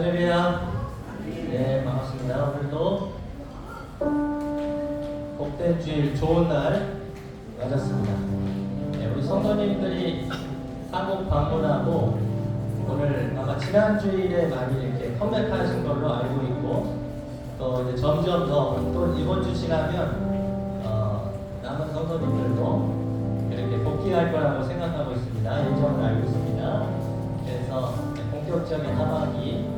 할렐루야. 네, 반갑습니다. 오늘도 복된 주일 좋은 날 맞았습니다. 네, 우리 성도님들이 한국 방문하고 오늘 아마 지난 주일에 많이 이렇게 컴백하신 걸로 알고 있고 또 이제 점점 더 또 이번 주 지나면 남은 성도님들도 이렇게 복귀할 거라고 생각하고 있습니다. 예정을 알고 있습니다. 그래서 본격적인 하반기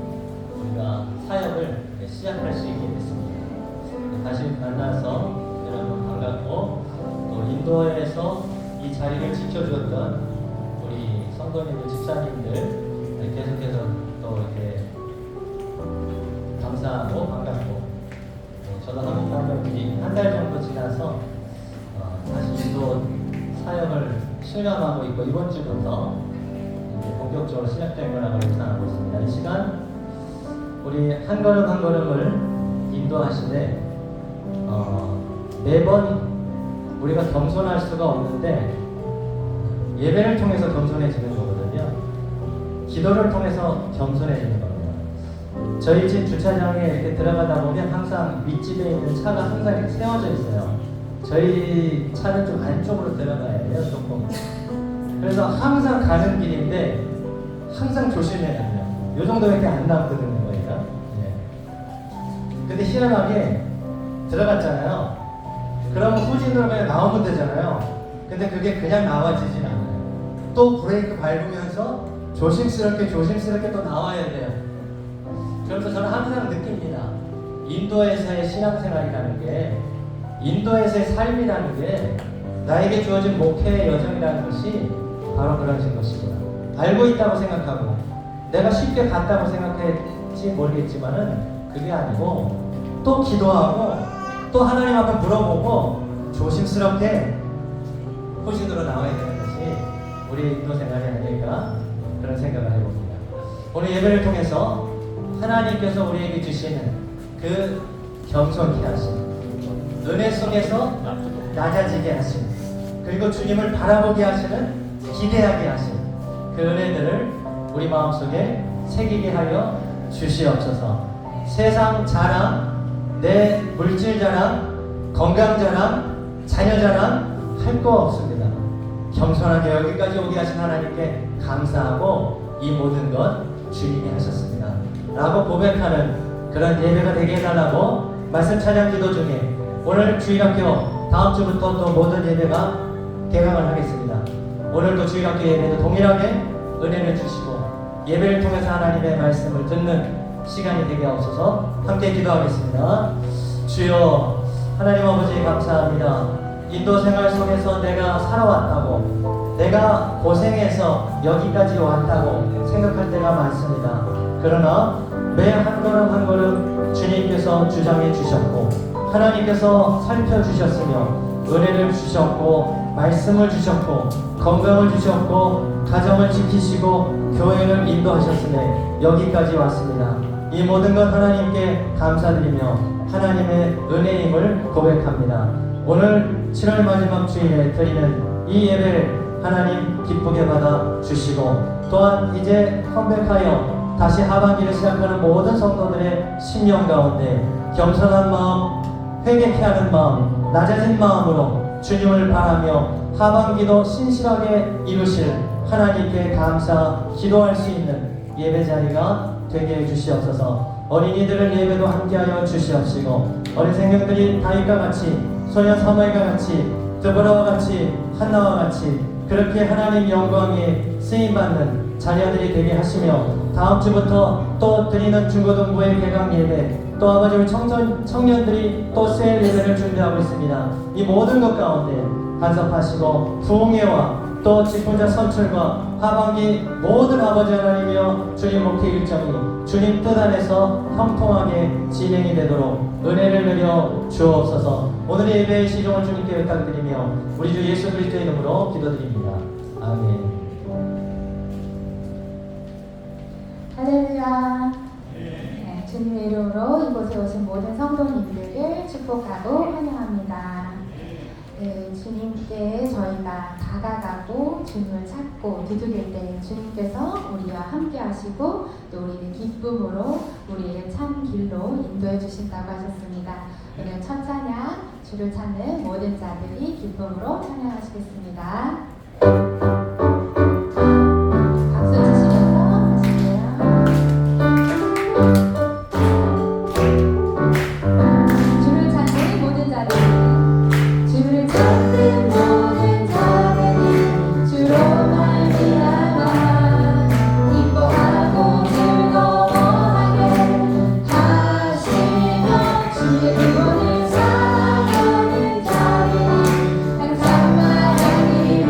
우리가 사역을 시작할 수 있게 됐습니다. 다시 만나서 여러분 반갑고 또 인도에서 이 자리를 지켜주었던 우리 성도님들, 집사님들 계속해서 또 이렇게 감사하고 반갑고 저도 한국 방문이 한 달 정도 지나서 다시 인도 사역을 실감하고 있고 이번 주부터 이제 본격적으로 시작된 거라고 예상하고 있습니다. 이 시간 우리 한 걸음 한 걸음을 인도하시되 매번 우리가 겸손할 수가 없는데 예배를 통해서 겸손해지는 거거든요. 기도를 통해서 겸손해지는 겁니다. 저희 집 주차장에 이렇게 들어가다 보면 항상 윗집에 있는 차가 항상 이렇게 세워져 있어요. 저희 차는 좀 안쪽으로 들어가야 돼요, 조금. 그래서 항상 가는 길인데 항상 조심해야 돼요. 요 정도밖에 안 남거든요, 거기가. 네. 근데 희한하게 들어갔잖아요. 그러면 후진으로 그냥 나오면 되잖아요. 근데 그게 그냥 나와지진 않아요. 또 브레이크 밟으면서 조심스럽게 또 나와야 돼요. 그래서 저는 항상 느낍니다. 인도에서의 신앙생활이라는 게, 인도에서의 삶이라는 게 나에게 주어진 목회의 여정이라는 것이 바로 그런 것이구나. 알고 있다고 생각하고 내가 쉽게 갔다고 생각할지 모르겠지만은 그게 아니고 또 기도하고 또 하나님 앞에 물어보고 조심스럽게 후진으로 나와야 되는 것이 우리 인도 생활이 아닐까 그런 생각을 해봅니다. 오늘 예배를 통해서 하나님께서 우리에게 주시는 그 겸손히 하심, 은혜 속에서 낮아지게 하심, 그리고 주님을 바라보게 하시는 기대하게 하심, 그 은혜들을 우리 마음속에 새기게 하여 주시옵소서. 세상 자랑, 내 물질 자랑, 건강 자랑, 자녀 자랑 할 거 없습니다. 겸손하게 여기까지 오게 하신 하나님께 감사하고 이 모든 것 주님이 하셨습니다 라고 고백하는 그런 예배가 되게 해달라고 말씀 찬양 기도 중에 오늘 주일학교 다음 주부터 또 모든 예배가 개강을 하겠습니다. 오늘도 주일학교 예배도 동일하게 은혜를 주시고 예배를 통해서 하나님의 말씀을 듣는 시간이 되게 하옵소서. 함께 기도하겠습니다. 주여 하나님 아버지 감사합니다. 인도 생활 속에서 내가 살아왔다고, 내가 고생해서 여기까지 왔다고 생각할 때가 많습니다. 그러나 매 한 걸음 한 걸음 주님께서 주장해 주셨고 하나님께서 살펴주셨으며 은혜를 주셨고 말씀을 주셨고 건강을 주셨고 가정을 지키시고 교회를 인도하셨으며 여기까지 왔습니다. 이 모든 것 하나님께 감사드리며 하나님의 은혜임을 고백합니다. 오늘 7월 마지막 주일에 드리는 이 예배를 하나님 기쁘게 받아 주시고 또한 이제 컴백하여 다시 하반기를 시작하는 모든 성도들의 심령 가운데 겸손한 마음, 회개케 하는 마음, 낮아진 마음으로 주님을 바라며 하반기도 신실하게 이루실 하나님께 감사 기도할 수 있는 예배 자리가 되게 해주시옵소서. 어린이들을 예배도 함께하여 주시옵시고 어린 생명들이 다윗과 같이 소년 사무엘과 같이 드보라와 같이 한나와 같이 그렇게 하나님 영광에 쓰임받는 자녀들이 되게 하시며 다음 주부터 또 드리는 중고등부의 개강 예배 또 아버지 우리 청년들이 또 새 예배를 준비하고 있습니다. 이 모든 것 가운데 간섭하시고 부흥회와 또 직분자 선출과 하반기 모든 아버지 하나님이여 주님 목회 일정이 주님 뜻 안에서 형통하게 진행이 되도록 은혜를 내려 주옵소서. 오늘의 예배의 시종을 주님께 부탁드리며 우리 주 예수 그리스도의 이름으로 기도드립니다. 아멘. 할렐루야. 네, 주님의 이름으로 이곳에 오신 모든 성도님들을 축복하고 환영합니다. 네, 주님께 저희가 다가가고 주님을 찾고 두드릴 때 주님께서 우리와 함께 하시고 또 우리를 기쁨으로 길로 인도해 주신다고 하셨습니다. 오늘 첫 찬양 주를 찾는 모든 자들이 기쁨으로 찬양하시겠습니다. 박수 치시면서 하실게요. 주를 찾는 모든 자들이 주를 찾는 모든 자들이 주로 말미암아 기뻐하고 즐거워하게 하시며 주의 기본을 사랑하는 자들이 항상 말하기를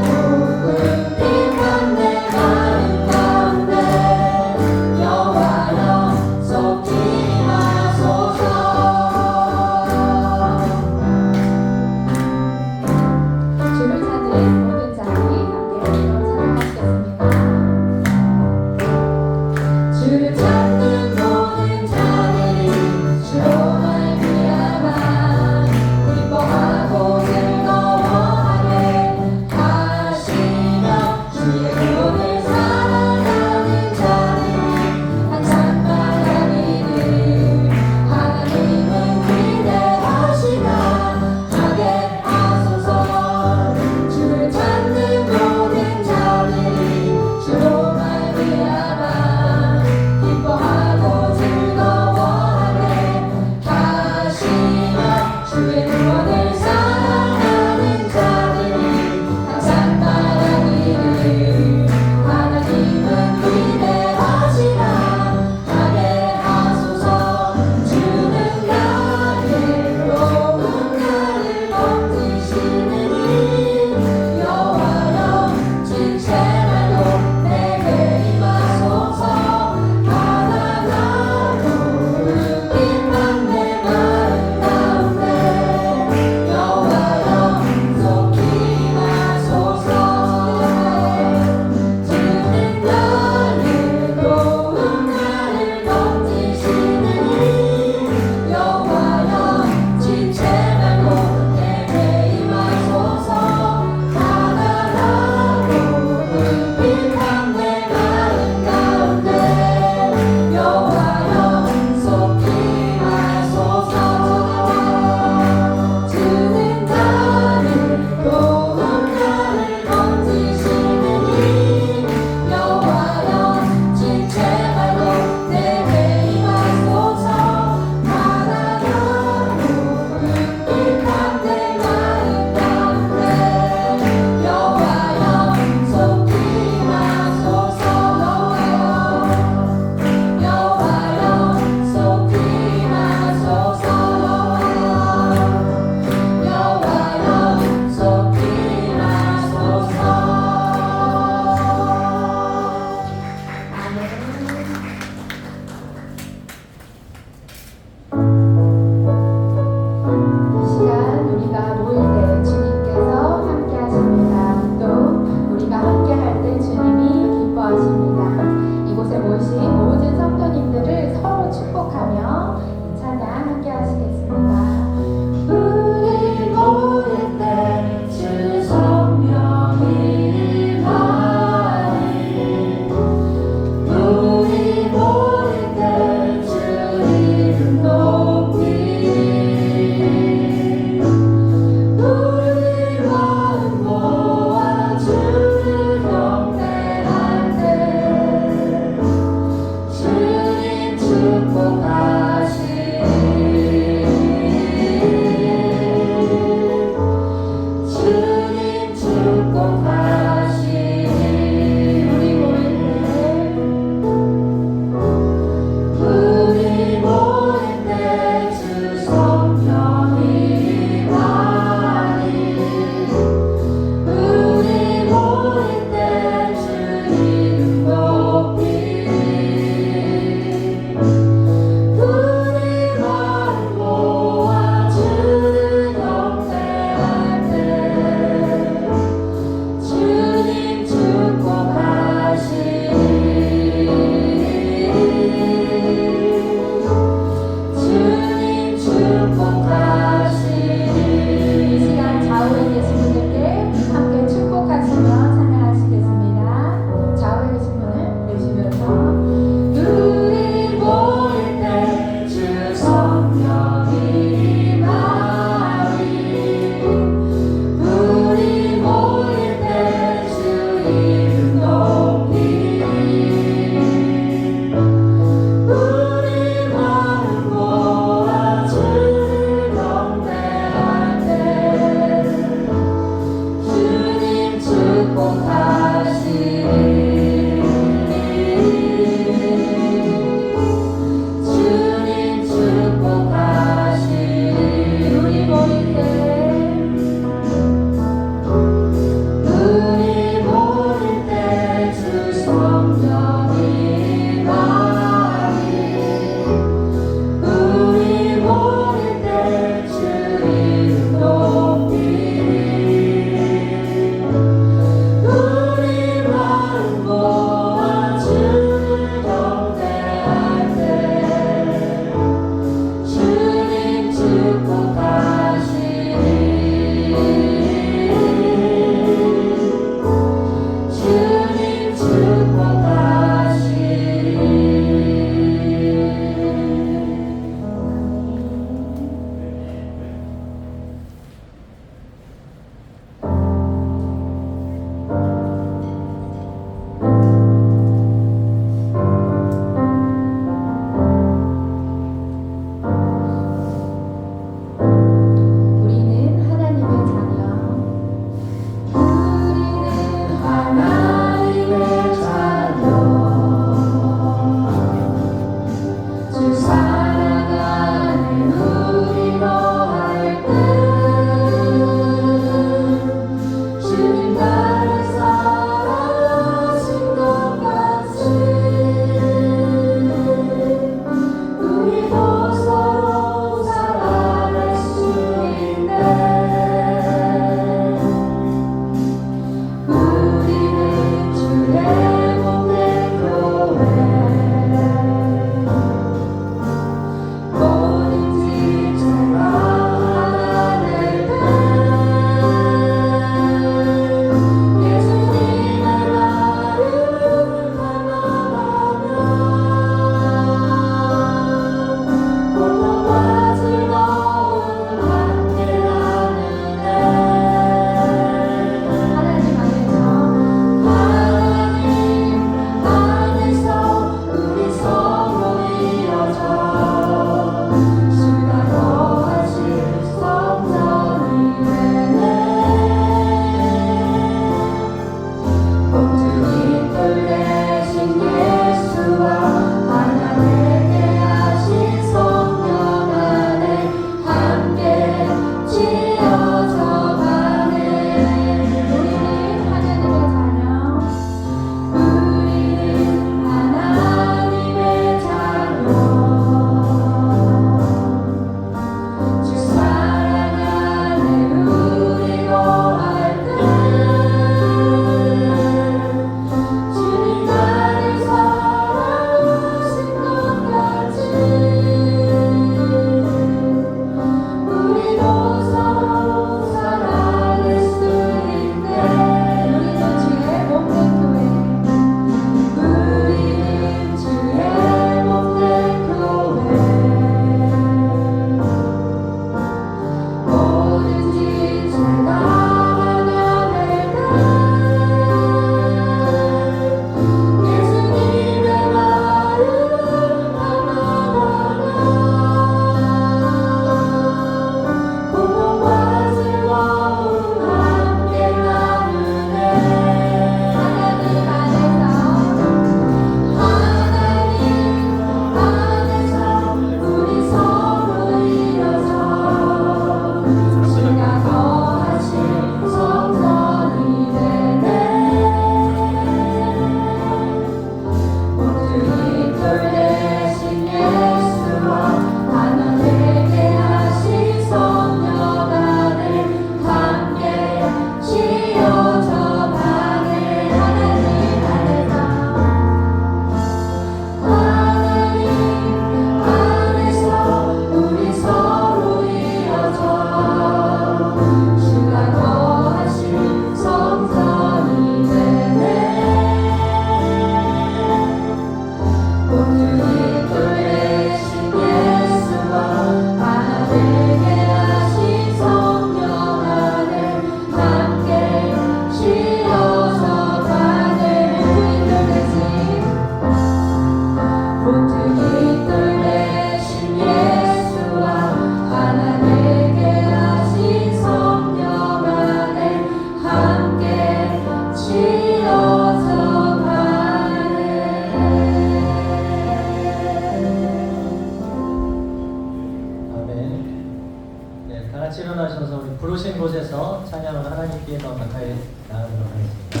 일어나셔서 우리 부르신 곳에서 찬양을 하나님께 더 가까이 나가도록 하겠습니다.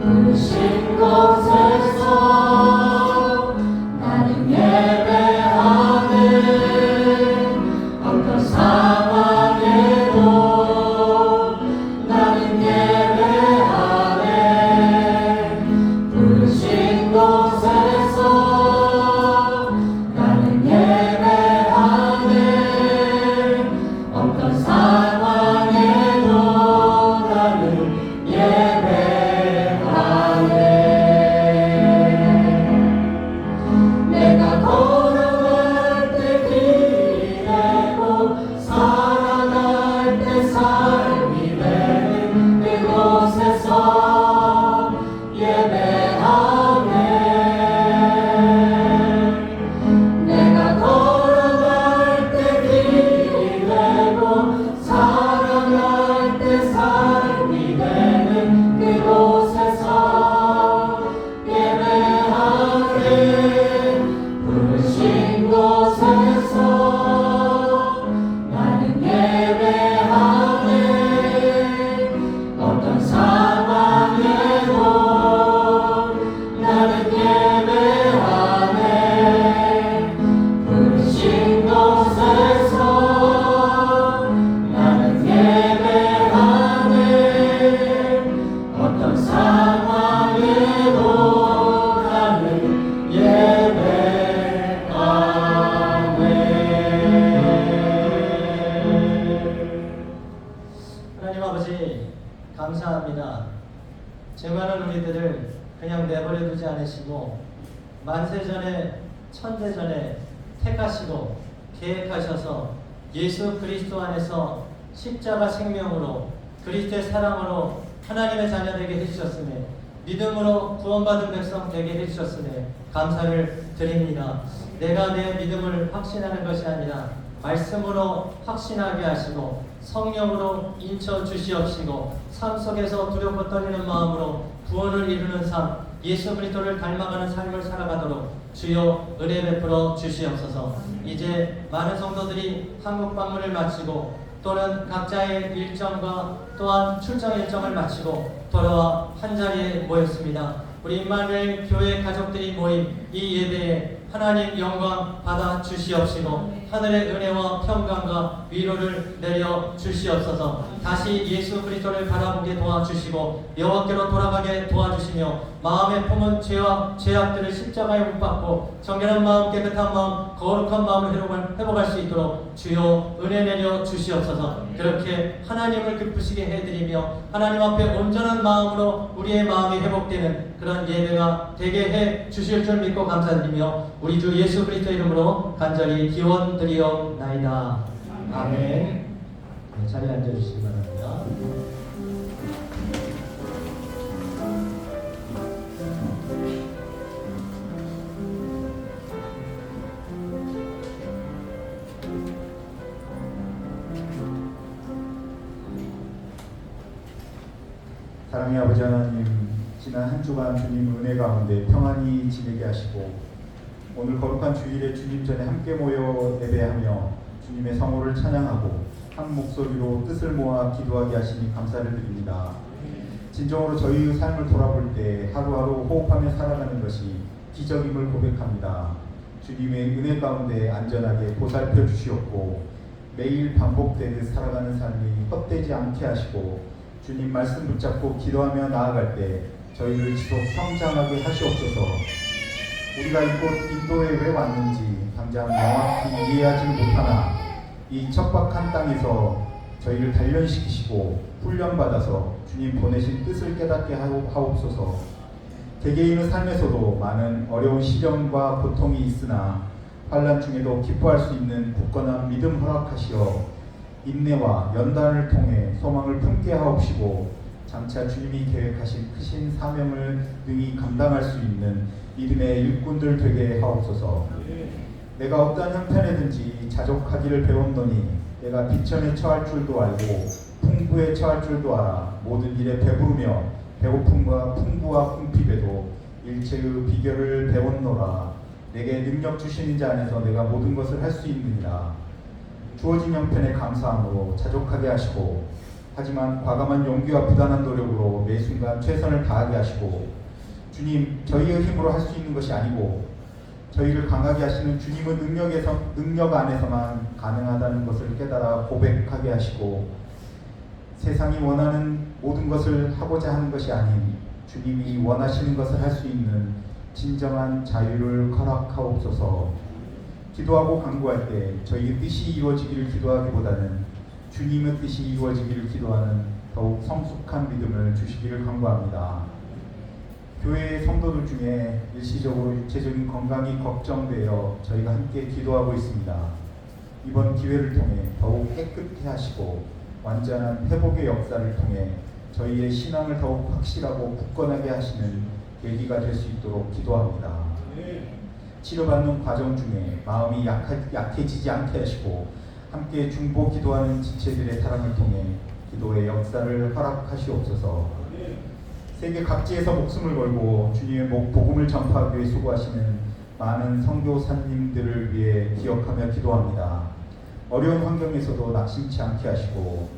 부르신 곳에서 나는 예배하는 어떤 상황에도 나는 예배하네. 부르신 곳에서 나는 예배하네. 어떤 상황에도 나는 예배하네. 내가 걸어갈 때 길이 되고 살아갈 때 삶이 되는 그곳에서 예배하네. 내가 걸어갈 때 길이 되고 살아갈 때 삶이 되는 그곳에서 예배하네. 부르신 곳에서 나는 예배하네. 어떤 상황에도 나는 예배하네. 부르신 곳에서 나는 예배하네. 어떤 상황에도 나는 예배하네. 하나님 아버지 감사합니다. 죄 많은 우리들을 그냥 내버려 두지 않으시고 만세전에 천대전에 택하시고 계획하셔서 예수 그리스도 안에서 십자가 생명으로 그리스도의 사랑으로 하나님의 자녀 되게 해주셨으며 믿음으로 구원받은 백성 되게 해주셨으며 감사를 드립니다. 내가 내 믿음을 확신하는 것이 아니라 말씀으로 확신하게 하시고 성령으로 인쳐 주시옵시고 삶 속에서 두렵고 떨리는 마음으로 구원을 이루는 삶, 예수 그리스도를 닮아가는 삶을 살아가도록 주여 은혜 베풀어 주시옵소서. 이제 많은 성도들이 한국 방문을 마치고 또는 각자의 일정과 또한 출장 일정을 마치고 돌아와 한자리에 모였습니다. 우리 임마누엘 교회 가족들이 모인 이 예배에 하나님 영광 받아 주시옵시고 하늘의 은혜와 평강과 위로를 내려 주시옵소서. 다시 예수 그리스도를 바라보게 도와주시고 여호와께로 돌아가게 도와주시며 마음에 품은 죄와 죄악들을 십자가에 못 박고 정결한 마음, 깨끗한 마음, 거룩한 마음을 회복할 수 있도록 주여 은혜 내려 주시옵소서. 그렇게 하나님을 기쁘시게 해드리며 하나님 앞에 온전한 마음으로 우리의 마음이 회복되는 그런 예배가 되게 해 주실 줄 믿고 감사드리며 우리 주 예수 그리스도 이름으로 간절히 기원드리옵나이다. 아멘. 네, 자리에 앉아주시기 바랍니다. 사랑의 아버지 하나님, 지난 한 주간 주님 은혜 가운데 평안히 지내게 하시고 오늘 거룩한 주일에 주님 전에 함께 모여 예배하며 주님의 성호를 찬양하고 한 목소리로 뜻을 모아 기도하게 하시니 감사를 드립니다. 진정으로 저희의 삶을 돌아볼 때 하루하루 호흡하며 살아가는 것이 기적임을 고백합니다. 주님의 은혜 가운데 안전하게 보살펴 주시옵고 매일 반복되듯 살아가는 삶이 헛되지 않게 하시고 주님 말씀 붙잡고 기도하며 나아갈 때 저희를 지속 성장하게 하시옵소서. 우리가 이곳 인도에 왜 왔는지 당장 명확히 이해하지는 못하나 이 척박한 땅에서 저희를 단련시키시고 훈련받아서 주님 보내신 뜻을 깨닫게 하옵소서. 개개인의 삶에서도 많은 어려운 시련과 고통이 있으나 환난 중에도 기뻐할 수 있는 굳건한 믿음 허락하시어 인내와 연단을 통해 소망을 품게 하옵시고 장차 주님이 계획하신 크신 사명을 능히 감당할 수 있는 믿음의 일꾼들 되게 하옵소서. 내가 어떠한 형편이든지 자족하기를 배웠노니 내가 비천에 처할 줄도 알고 풍부에 처할 줄도 알아. 모든 일에 배부르며 배고픔과 풍부와 궁핍에도 일체의 비결을 배웠노라. 내게 능력 주시는 자 안에서 내가 모든 것을 할 수 있느니라. 주어진 형편에 감사함으로 자족하게 하시고, 하지만 과감한 용기와 부단한 노력으로 매 순간 최선을 다하게 하시고, 주님, 저희의 힘으로 할 수 있는 것이 아니고 저희를 강하게 하시는 주님의 능력 안에서만 가능하다는 것을 깨달아 고백하게 하시고, 세상이 원하는 모든 것을 하고자 하는 것이 아닌 주님이 원하시는 것을 할 수 있는 진정한 자유를 허락하옵소서. 기도하고 간구할 때 저희의 뜻이 이루어지기를 기도하기보다는 주님의 뜻이 이루어지기를 기도하는 더욱 성숙한 믿음을 주시기를 간구합니다. 교회의 성도들 중에 일시적으로 육체적인 건강이 걱정되어 저희가 함께 기도하고 있습니다. 이번 기회를 통해 더욱 깨끗해 하시고 완전한 회복의 역사를 통해 저희의 신앙을 더욱 확실하고 굳건하게 하시는 계기가 될 수 있도록 기도합니다. 치료받는 과정 중에 마음이 약해지지 않게 하시고 함께 중보 기도하는 지체들의 사랑을 통해 기도의 역사를 허락하시옵소서. 세계 각지에서 목숨을 걸고 주님의 복음을 전파하기 위해 수고하시는 많은 선교사님들을 위해 기억하며 기도합니다. 어려운 환경에서도 낙심치 않게 하시고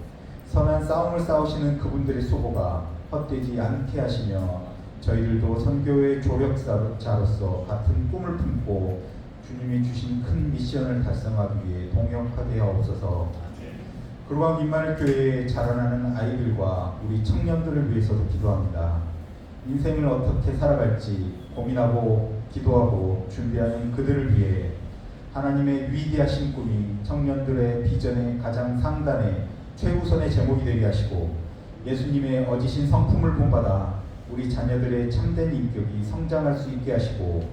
선한 싸움을 싸우시는 그분들의 수고가 헛되지 않게 하시며 저희들도 선교의 조력자로서 같은 꿈을 품고 주님이 주신 큰 미션을 달성하기 위해 동역하게 하옵소서. 그루강 임마누엘 교회에 자라나는 아이들과 우리 청년들을 위해서도 기도합니다. 인생을 어떻게 살아갈지 고민하고 기도하고 준비하는 그들을 위해 하나님의 위대하신 꿈이 청년들의 비전의 가장 상단에 최우선의 제목이 되게 하시고, 예수님의 어지신 성품을 본받아 우리 자녀들의 참된 인격이 성장할 수 있게 하시고,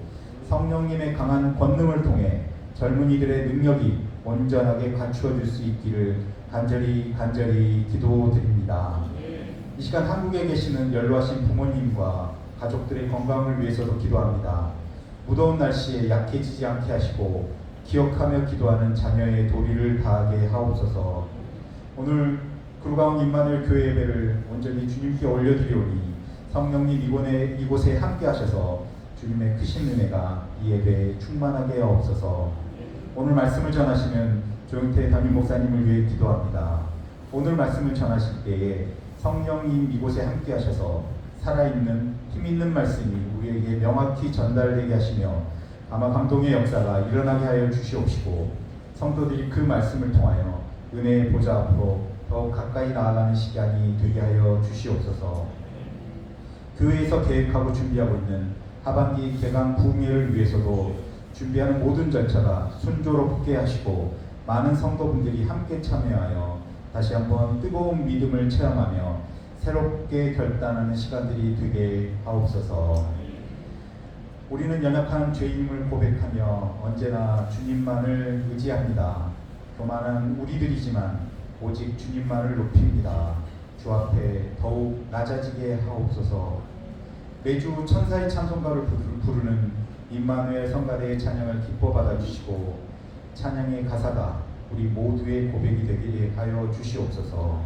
성령님의 강한 권능을 통해 젊은이들의 능력이 온전하게 갖추어질 수 있기를 간절히 기도드립니다. 이 시간 한국에 계시는 연로하신 부모님과 가족들의 건강을 위해서도 기도합니다. 무더운 날씨에 약해지지 않게 하시고 기억하며 기도하는 자녀의 도리를 다하게 하옵소서. 오늘 그루강 임마누엘 교회 예배를 온전히 주님께 올려드리오니 성령님 이곳에 함께 하셔서 주님의 크신 은혜가 이 예배에 충만하게 하옵소서. 오늘 말씀을 전하시는 조영태 담임 목사님을 위해 기도합니다. 오늘 말씀을 전하실 때에 성령님 이곳에 함께 하셔서 살아있는 힘있는 말씀이 우리에게 명확히 전달되게 하시며 아마 감동의 역사가 일어나게 하여 주시옵시고, 성도들이 그 말씀을 통하여 은혜의 보좌 앞으로 더욱 가까이 나아가는 시간이 되게 하여 주시옵소서. 교회에서 계획하고 준비하고 있는 하반기 개강 부흥회를 위해서도 준비하는 모든 절차가 순조롭게 하시고 많은 성도분들이 함께 참여하여 다시 한번 뜨거운 믿음을 체험하며 새롭게 결단하는 시간들이 되게 하옵소서. 우리는 연약한 죄인임을 고백하며 언제나 주님만을 의지합니다. 교만한 우리들이지만 오직 주님만을 높입니다. 주 앞에 더욱 낮아지게 하옵소서. 매주 천사의 찬송가를 부르는 임마누엘 성가대의 찬양을 기뻐 받아주시고 찬양의 가사가 우리 모두의 고백이 되게 하여 주시옵소서.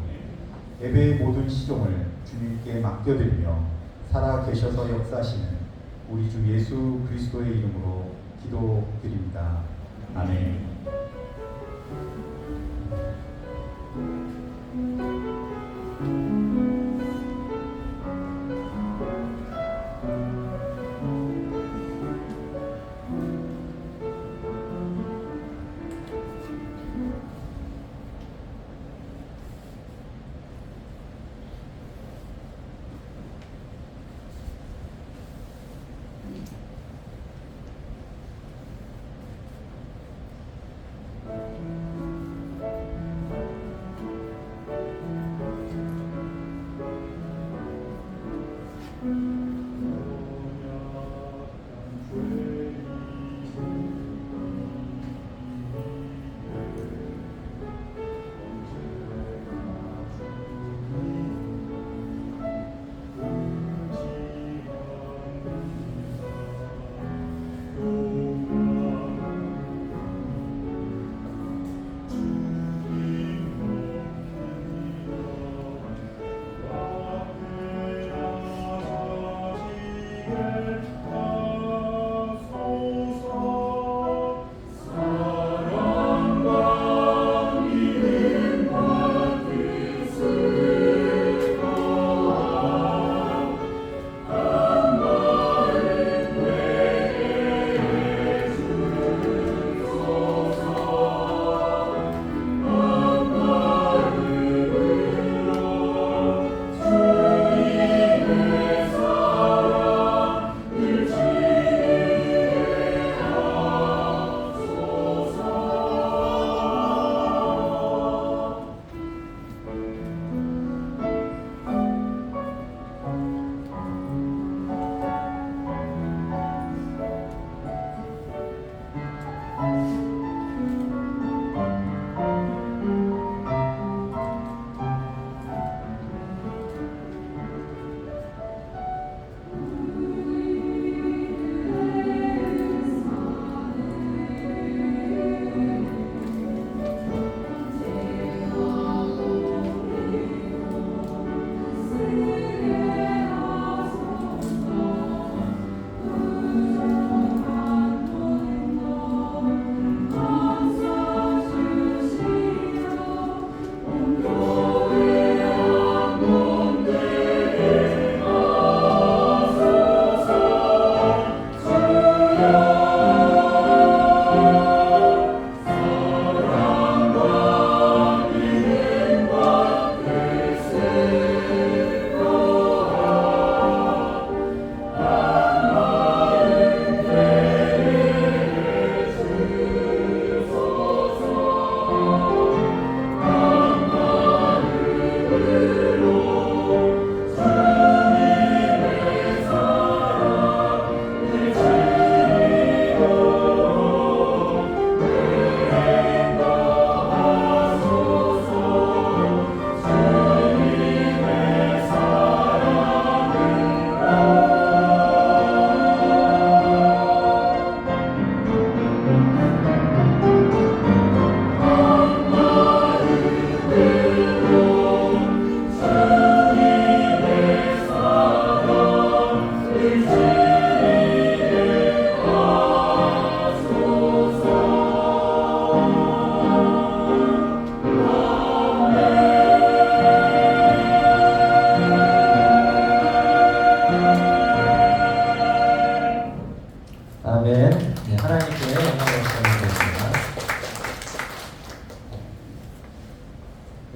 예배의 모든 시종을 주님께 맡겨드리며 살아 계셔서 역사하시는 우리 주 예수 그리스도의 이름으로 기도드립니다. 아멘.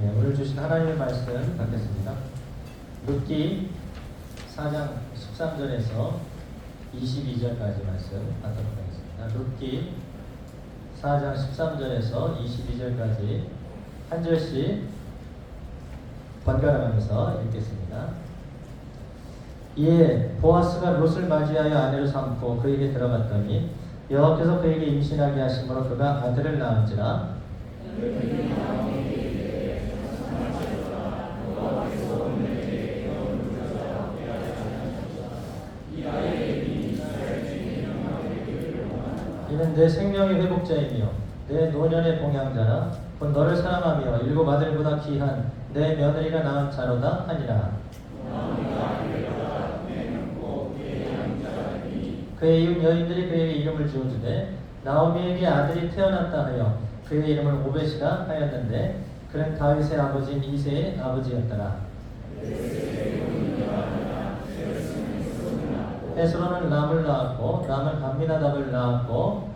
오늘 주신 하나님의 말씀 받겠습니다. 룻기 4장 13절에서 22절까지 말씀 받도록 하겠습니다. 룻기 4장 13절에서 22절까지 한 절씩 번갈아가면서 읽겠습니다. 이에 보아스가 롯을 맞이하여 아내로 삼고 그에게 들어갔더니 여호와께서 그에게 임신하게 하심으로 그가 아들을 낳은지라. 이는 내 생명의 회복자이며 내 노년의 봉양자라. 곧 너를 사랑하며 일곱 아들보다 귀한 내 며느리가 낳은 자로다 하니라. 그의 이웃 여인들이 그에게 이름을 지어주되 나오미에게 아들이 태어났다 하여 그의 이름을 오벳이라 하였는데 그는 다윗의 아버지인 이새의 아버지였더라. 헤스론은 람을 낳았고 람은 암미나답을 낳았고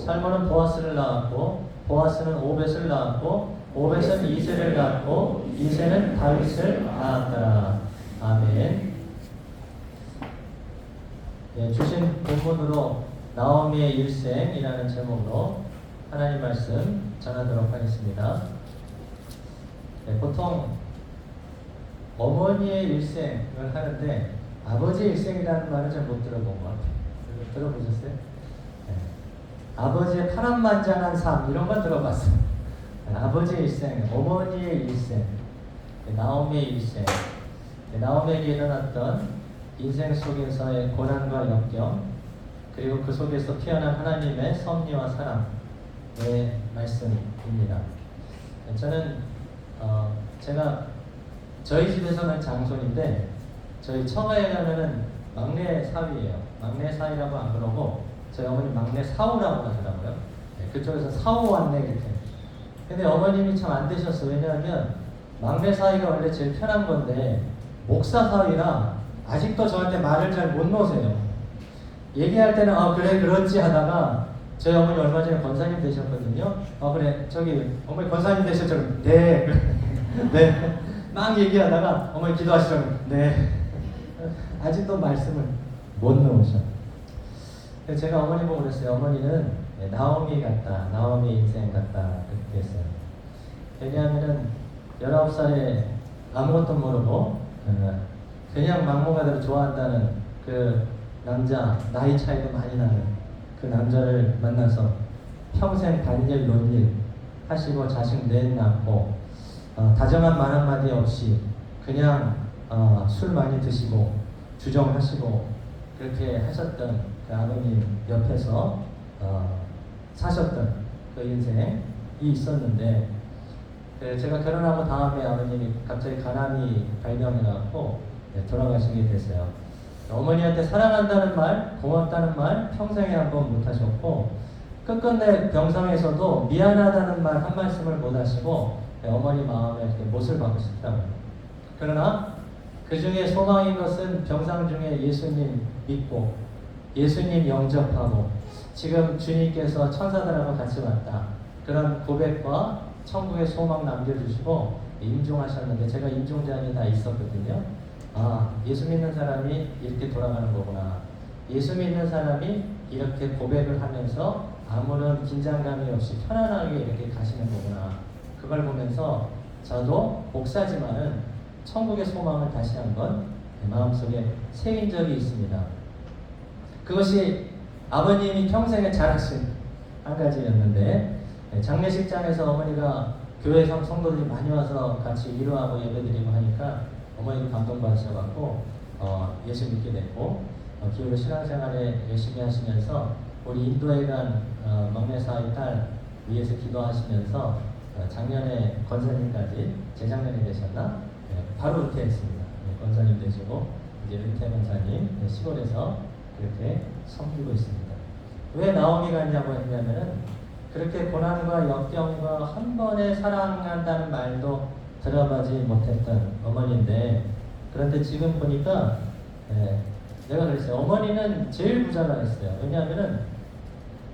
살몬은 보아스를 낳았고 보아스는 오벳을 낳았고 오벳은 이새를 낳았고 이새는 다윗을 낳았더라. 아멘. 주신 본문으로 나오미의 일생이라는 제목으로 하나님 말씀 전하도록 하겠습니다. 보통 어머니의 일생을 하는데 아버지의 일생이라는 말은 잘 못 들어본 것 같아요. 들어보셨어요? 아버지의 파란만장한 삶 이런 건 들어봤어요. 아버지의 일생, 어머니의 일생, 나오미의 일생, 나오미에게 일어났던 인생 속에서의 고난과 역경, 그리고 그 속에서 피어난 하나님의 섭리와 사랑의 말씀입니다. 저는 제가 저희 집에서는 장손인데 저희 처가에 가면은 막내 사위예요. 막내 사위라고 안 그러고 저희 어머니 막내 사우라고 하더라고요. 그쪽에서 사우 왔네 이렇게. 근데 어머님이 참 안 되셨어. 왜냐하면 막내 사위가 원래 제일 편한 건데 목사 사위라 아직도 저한테 말을 잘 못 놓으세요. 얘기할 때는 그래 그렇지 하다가 저희 어머니 얼마 전에 권사님 되셨거든요. 그래 저기 어머니 권사님 되셨죠? 네. 네. 막 얘기하다가 어머니 기도하시라고. 네. 아직도 말씀을 못 놓으셔. 제가 어머니 보고 그랬어요. 어머니는 나오미 같다. 나오미 인생 같다. 그렇게 했어요. 왜냐하면은 19살에 아무것도 모르고 그냥 막무가내로 좋아한다는 그 남자, 나이 차이도 많이 나는 그 남자를 만나서 평생 반일 논일 하시고 자식 넷 낳고 다정한 말 한마디 없이 그냥 술 많이 드시고 주정하시고 그렇게 하셨던 그 아버님 옆에서 사셨던 그 인생이 있었는데 제가 결혼하고 다음에 아버님이 갑자기 간암이 발병해갖고 돌아가시게 됐어요. 어머니한테 사랑한다는 말, 고맙다는 말 평생에 한번 못하셨고 끝끝내 병상에서도 미안하다는 말 한 말씀을 못하시고 어머니 마음에 이렇게 못을 박으셨다고요. 그러나 그 중에 소망인 것은 병상 중에 예수님 믿고 예수님 영접하고 지금 주님께서 천사들하고 같이 왔다. 그런 고백과 천국의 소망 남겨주시고 임종하셨는데 제가 임종장이 다 있었거든요. 예수 믿는 사람이 이렇게 돌아가는 거구나. 예수 믿는 사람이 이렇게 고백을 하면서 아무런 긴장감이 없이 편안하게 이렇게 가시는 거구나. 그걸 보면서 저도 목사지만은 천국의 소망을 다시 한번 마음속에 새긴 적이 있습니다. 그것이 아버님이 평생에 자랑신 한 가지였는데 장례식장에서 어머니가 교회 성도들이 많이 와서 같이 위로하고 예배드리고 하니까 어머니도 감동받으셔갖고 예수 믿게 됐고 기후로 신앙생활에 열심히 하시면서 우리 인도에 간 막내 사위 딸 위해서 기도하시면서 작년에 권사님까지 재작년에 되셨나? 바로 은퇴했습니다. 권사님 되시고 이제 은퇴 권사님 시골에서 그렇게 섬기고 있습니다. 왜 나오미 같냐고 했냐면은 그렇게 고난과 역경과 한 번에 사랑한다는 말도 들어가지 못했던 어머니인데 그런데 지금 보니까 내가 그랬어요. 어머니는 제일 부자가 했어요. 왜냐하면은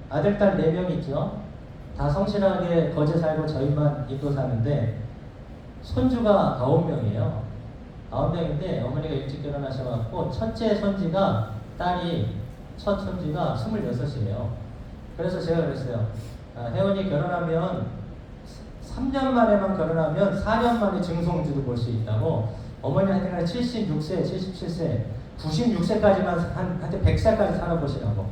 아들, 딸 4명 있죠. 다 성실하게 거제 살고 저희만 인도 사는데 손주가 9명이에요. 9명인데 어머니가 일찍 결혼하셔갖고 첫째 손주가 첫 손주가 26이에요. 그래서 제가 그랬어요. 혜원이 결혼하면 3년 만에만 결혼하면 4년 만에 증손주도 볼 수 있다고. 어머니한테 76세, 77세, 96세까지만 한테 100세까지 살아보시라고.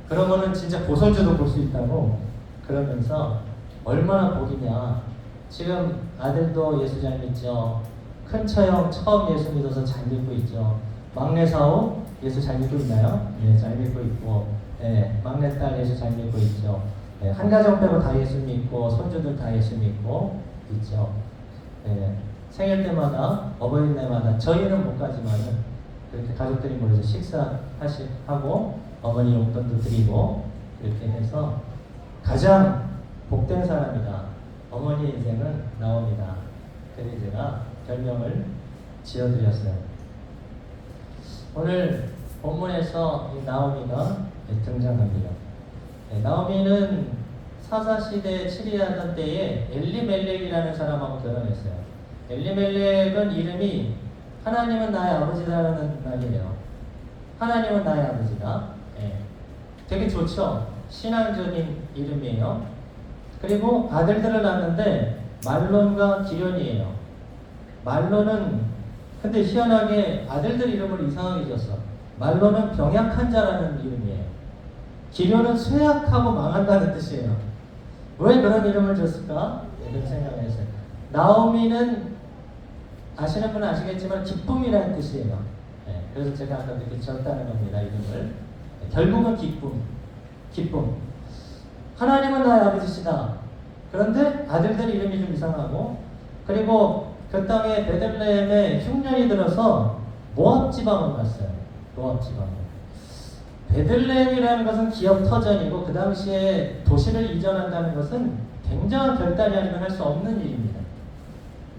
그러면은 진짜 고손주도 볼 수 있다고. 그러면서 얼마나 복이냐. 지금 아들도 예수 잘 믿죠. 큰 처형 처음 예수 믿어서 잘 믿고 있죠. 막내 사오 예수 잘 믿고 있나요? 네, 잘 믿고 있고, 네, 막내 딸 예수 잘 믿고 있죠. 네, 한 가정 빼고 다 예수 믿고 손주들 다 예수 믿고 있죠. 네, 생일 때마다 어버이날마다 저희는 못 가지만은 그렇게 가족들이 모여서 식사하고 어머니 용돈도 드리고 이렇게 해서 가장 복된 사람이다. 어머니 인생은 나옵니다. 그래서 제가 별명을 지어드렸어요. 오늘 본문에서 이 나오미가 등장합니다. 나오미는 사사시대 치리하던 때에 엘리멜렉이라는 사람하고 결혼했어요. 엘리멜렉은 이름이 하나님은 나의 아버지다라는 말이에요. 하나님은 나의 아버지다. 되게 좋죠. 신앙적인 이름이에요. 그리고 아들들을 낳았는데 말론과 기련이에요. 말론은 근데 희한하게 아들들 이름을 이상하게 지었어. 말론은 병약한 자라는 이름이에요. 기련은 쇠약하고 망한다는 뜻이에요. 왜 그런 이름을 줬을까? 이런 생각을 했어요. 나오미는 아시는 분은 아시겠지만 기쁨이라는 뜻이에요. 그래서 제가 아까 이렇게 지었다는 겁니다. 이름을. 결국은 기쁨. 하나님은 나의 아버지시다. 그런데 아들들 이름이 좀 이상하고, 그리고 그 땅에 베들레헴에 흉년이 들어서 모압 지방을 갔어요. 모압 지방. 베들레헴이라는 것은 기업 터전이고 그 당시에 도시를 이전한다는 것은 굉장한 결단이 아니면 할 수 없는 일입니다.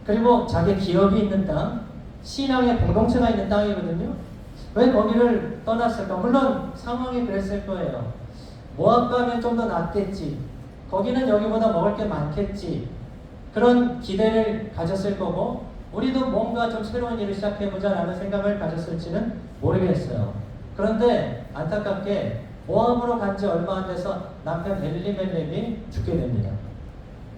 그리고 자기 기업이 있는 땅, 신앙의 공동체가 있는 땅이거든요. 왜 거기를 떠났을까? 물론 상황이 그랬을 거예요. 모압 가면 좀 더 낫겠지. 거기는 여기보다 먹을 게 많겠지. 그런 기대를 가졌을 거고, 우리도 뭔가 좀 새로운 일을 시작해보자 라는 생각을 가졌을지는 모르겠어요. 그런데 안타깝게 모압으로 간 지 얼마 안 돼서 남편 엘리멜렉이 죽게 됩니다.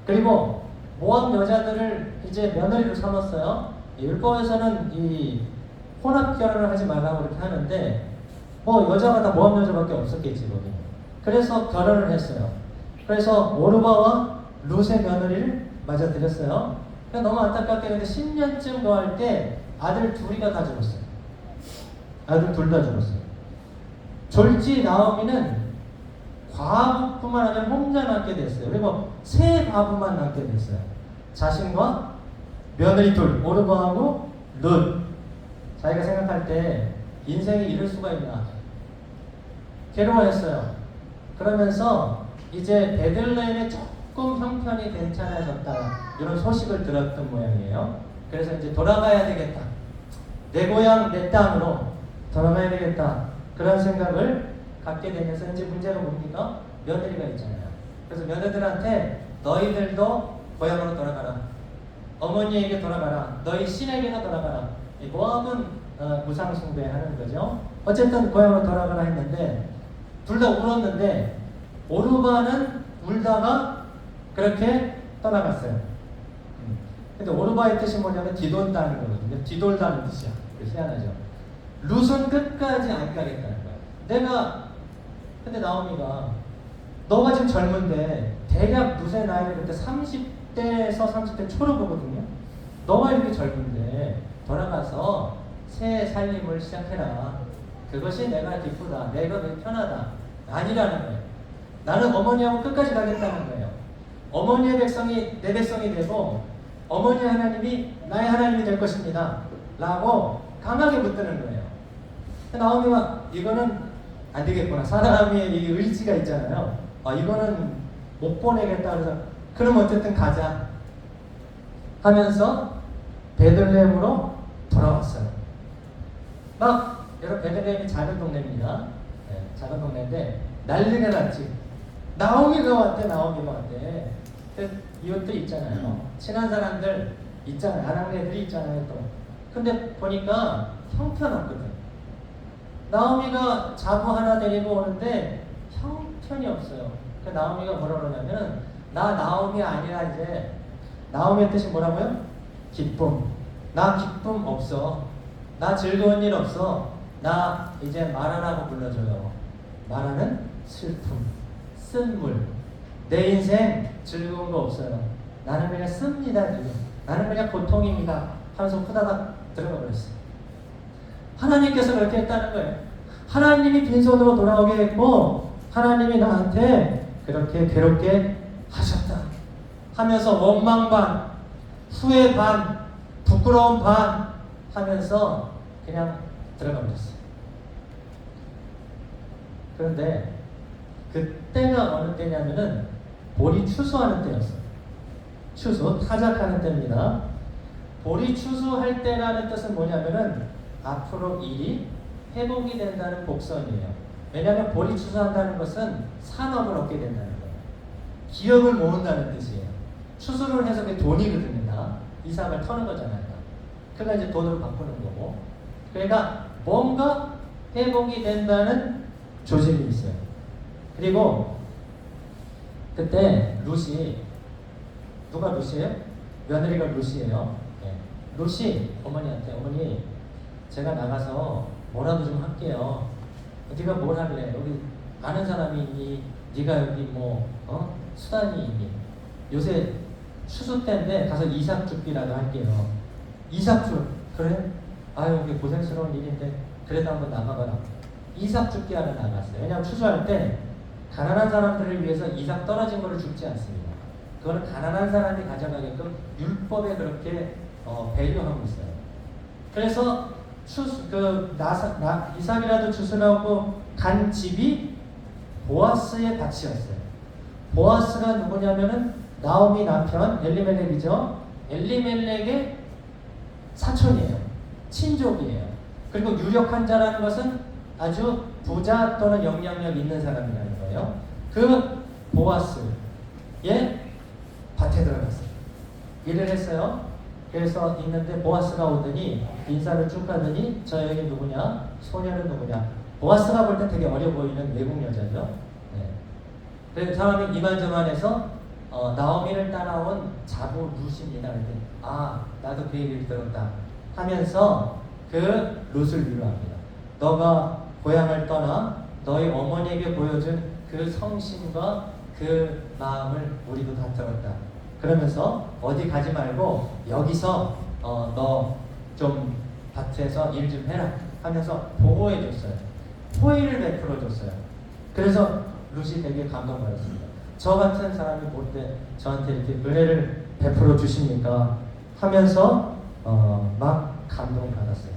그리고 모압 여자들을 이제 며느리로 삼았어요. 율법에서는 이 혼합 결혼을 하지 말라고 그렇게 하는데, 뭐 여자가 다 모압 여자밖에 없었겠지 거기는. 그래서 결혼을 했어요. 그래서 오르바와 룻의 며느리를 맞아들였어요. 너무 안타깝게 근데 10년쯤 더 할 때 아들 둘이가 다 죽었어요. 아들 둘 다 죽었어요. 졸지 나오미는 과부뿐만 아니라 혼자 낳게 됐어요. 그리고 세 과부만 낳게 됐어요. 자신과 며느리 둘, 오르바하고 룻. 자기가 생각할 때 인생이 이럴 수가 있나 괴로워했어요. 그러면서 이제 베들레헴에 조금 형편이 괜찮아졌다 이런 소식을 들었던 모양이에요. 그래서 이제 돌아가야 되겠다. 내 고향 내 땅으로 돌아가야 되겠다. 그런 생각을 갖게 되면서 이제 문제가 뭡니까? 며느리가 있잖아요. 그래서 며느리들한테 너희들도 고향으로 돌아가라. 어머니에게 돌아가라. 너희 신에게도 돌아가라. 모압은 무상 숭배하는 거죠. 어쨌든 고향으로 돌아가라 했는데 둘 다 울었는데 오르바는 울다가 그렇게 떠나갔어요. 근데 오르바의 뜻이 뭐냐면 뒤돈다는 거거든요. 뒤돌다는 뜻이야. 희한하죠. 룻은 끝까지 안 가겠다는 거야. 근데 나오미가 너가 지금 젊은데 대략 룻의 나이는 그때 30대에서 30대 초로 보거든요. 너가 이렇게 젊은데 돌아가서 새 살림을 시작해라. 그것이 내가 기쁘다. 내가 편하다. 아니라는 거예요. 나는 어머니하고 끝까지 가겠다는 거예요. 어머니의 백성이 내 백성이 되고 어머니의 하나님이 나의 하나님이 될 것입니다. 라고 강하게 붙드는 거예요. 나오미가 이거는 안 되겠구나. 사람의 이 의지가 있잖아요. 이거는 못 보내겠다. 그래서 그럼 어쨌든 가자 하면서 베들레헴으로 돌아왔어요. 여러분 베들레헴이 작은 동네입니다. 작은 동네인데 난리가 났지. 나오미가 왔대, 나오미가 왔대. 그 이웃들 있잖아요. 친한 사람들 있잖아요. 아낙네들이 있잖아요, 또. 근데 보니까 형편없거든. 나오미가 자부 하나 데리고 오는데 형편이 없어요. 그 나오미가 뭐라 그러냐면은, 나 나오미 아니라 이제, 나오미의 뜻이 뭐라고요? 기쁨. 나 기쁨 없어. 나 즐거운 일 없어. 나 이제 말하라고 불러줘요. 말하는 슬픔, 쓴물. 내 인생 즐거운 거 없어요. 나는 그냥 씁니다, 지금. 나는 그냥 고통입니다. 하면서 후다닥 들어가 버렸어요. 하나님께서 그렇게 했다는 거예요. 하나님이 빈손으로 돌아오게 했고, 하나님이 나한테 그렇게 괴롭게 하셨다 하면서 원망 반, 후회 반, 부끄러움 반 하면서 그냥 들어가 버렸어요. 그런데 그때가 어느 때냐면은 볼이 추수하는 때였어요. 추수, 타작하는 때입니다. 볼이 추수할 때라는 뜻은 뭐냐면은 앞으로 일이 회복이 된다는 복선이에요. 왜냐하면 볼이 추수한다는 것은 산업을 얻게 된다는 거예요. 기업을 모은다는 뜻이에요. 추수를 해서 그게 돈이거든요. 이삭을 터는 거잖아요. 그러니까 이제 돈으로 바꾸는 거고. 그러니까 뭔가 회복이 된다는 조짐이 있어요. 그리고 그때 룻이, 누가 룻이에요? 며느리가 룻이에요. 네. 룻이 어머니한테, 어머니 제가 나가서 뭐라도 좀 할게요. 네가 뭘 할래? 여기 아는 사람이 있니? 네가 여기 뭐 수단이 있니? 요새 추수 때인데 가서 이삭 줍기라도 할게요. 이삭 줄? 그래? 아유 이게 고생스러운 일인데 그래도 한번 나가봐라. 이삭 줍기 하러 나갔어요. 왜냐하면 추수할 때 가난한 사람들을 위해서 이삭 떨어진 거를 줍지 않습니다. 그거는 가난한 사람이 가져가게끔 율법에 그렇게 배려하고 있어요. 그래서 이삭이라도 추수하고 간 집이 보아스의 밭이었어요. 보아스가 누구냐면은 나오미 남편 엘리멜렉이죠. 엘리멜렉의 사촌이에요. 친족이에요. 그리고 유력한 자라는 것은 아주 부자 또는 영향력 있는 사람이라는 거예요. 그 보아스의 밭에 들어갔어요. 일을 했어요. 그래서 있는데 보아스가 오더니 인사를 쭉 하더니 저 여기 누구냐? 소녀는 누구냐? 보아스가 볼 때 되게 어려 보이는 외국 여자죠. 네. 그 사람이 이만저만해서 나오미를 따라온 자부 룻입니다. 그랬더니 아 나도 그 얘기를 들었다 하면서 그 룻을 위로합니다. 너가 고향을 떠나 너희 어머니에게 보여준 그 성심과 그 마음을 우리도 다 들었다. 그러면서 어디 가지 말고 여기서 너 좀 밭에서 일 좀 해라 하면서 보호해 줬어요. 호의를 베풀어 줬어요. 그래서 룻이 되게 감동받았습니다. 저 같은 사람이 볼 때 저한테 이렇게 은혜를 베풀어 주십니까? 하면서 막 감동받았어요.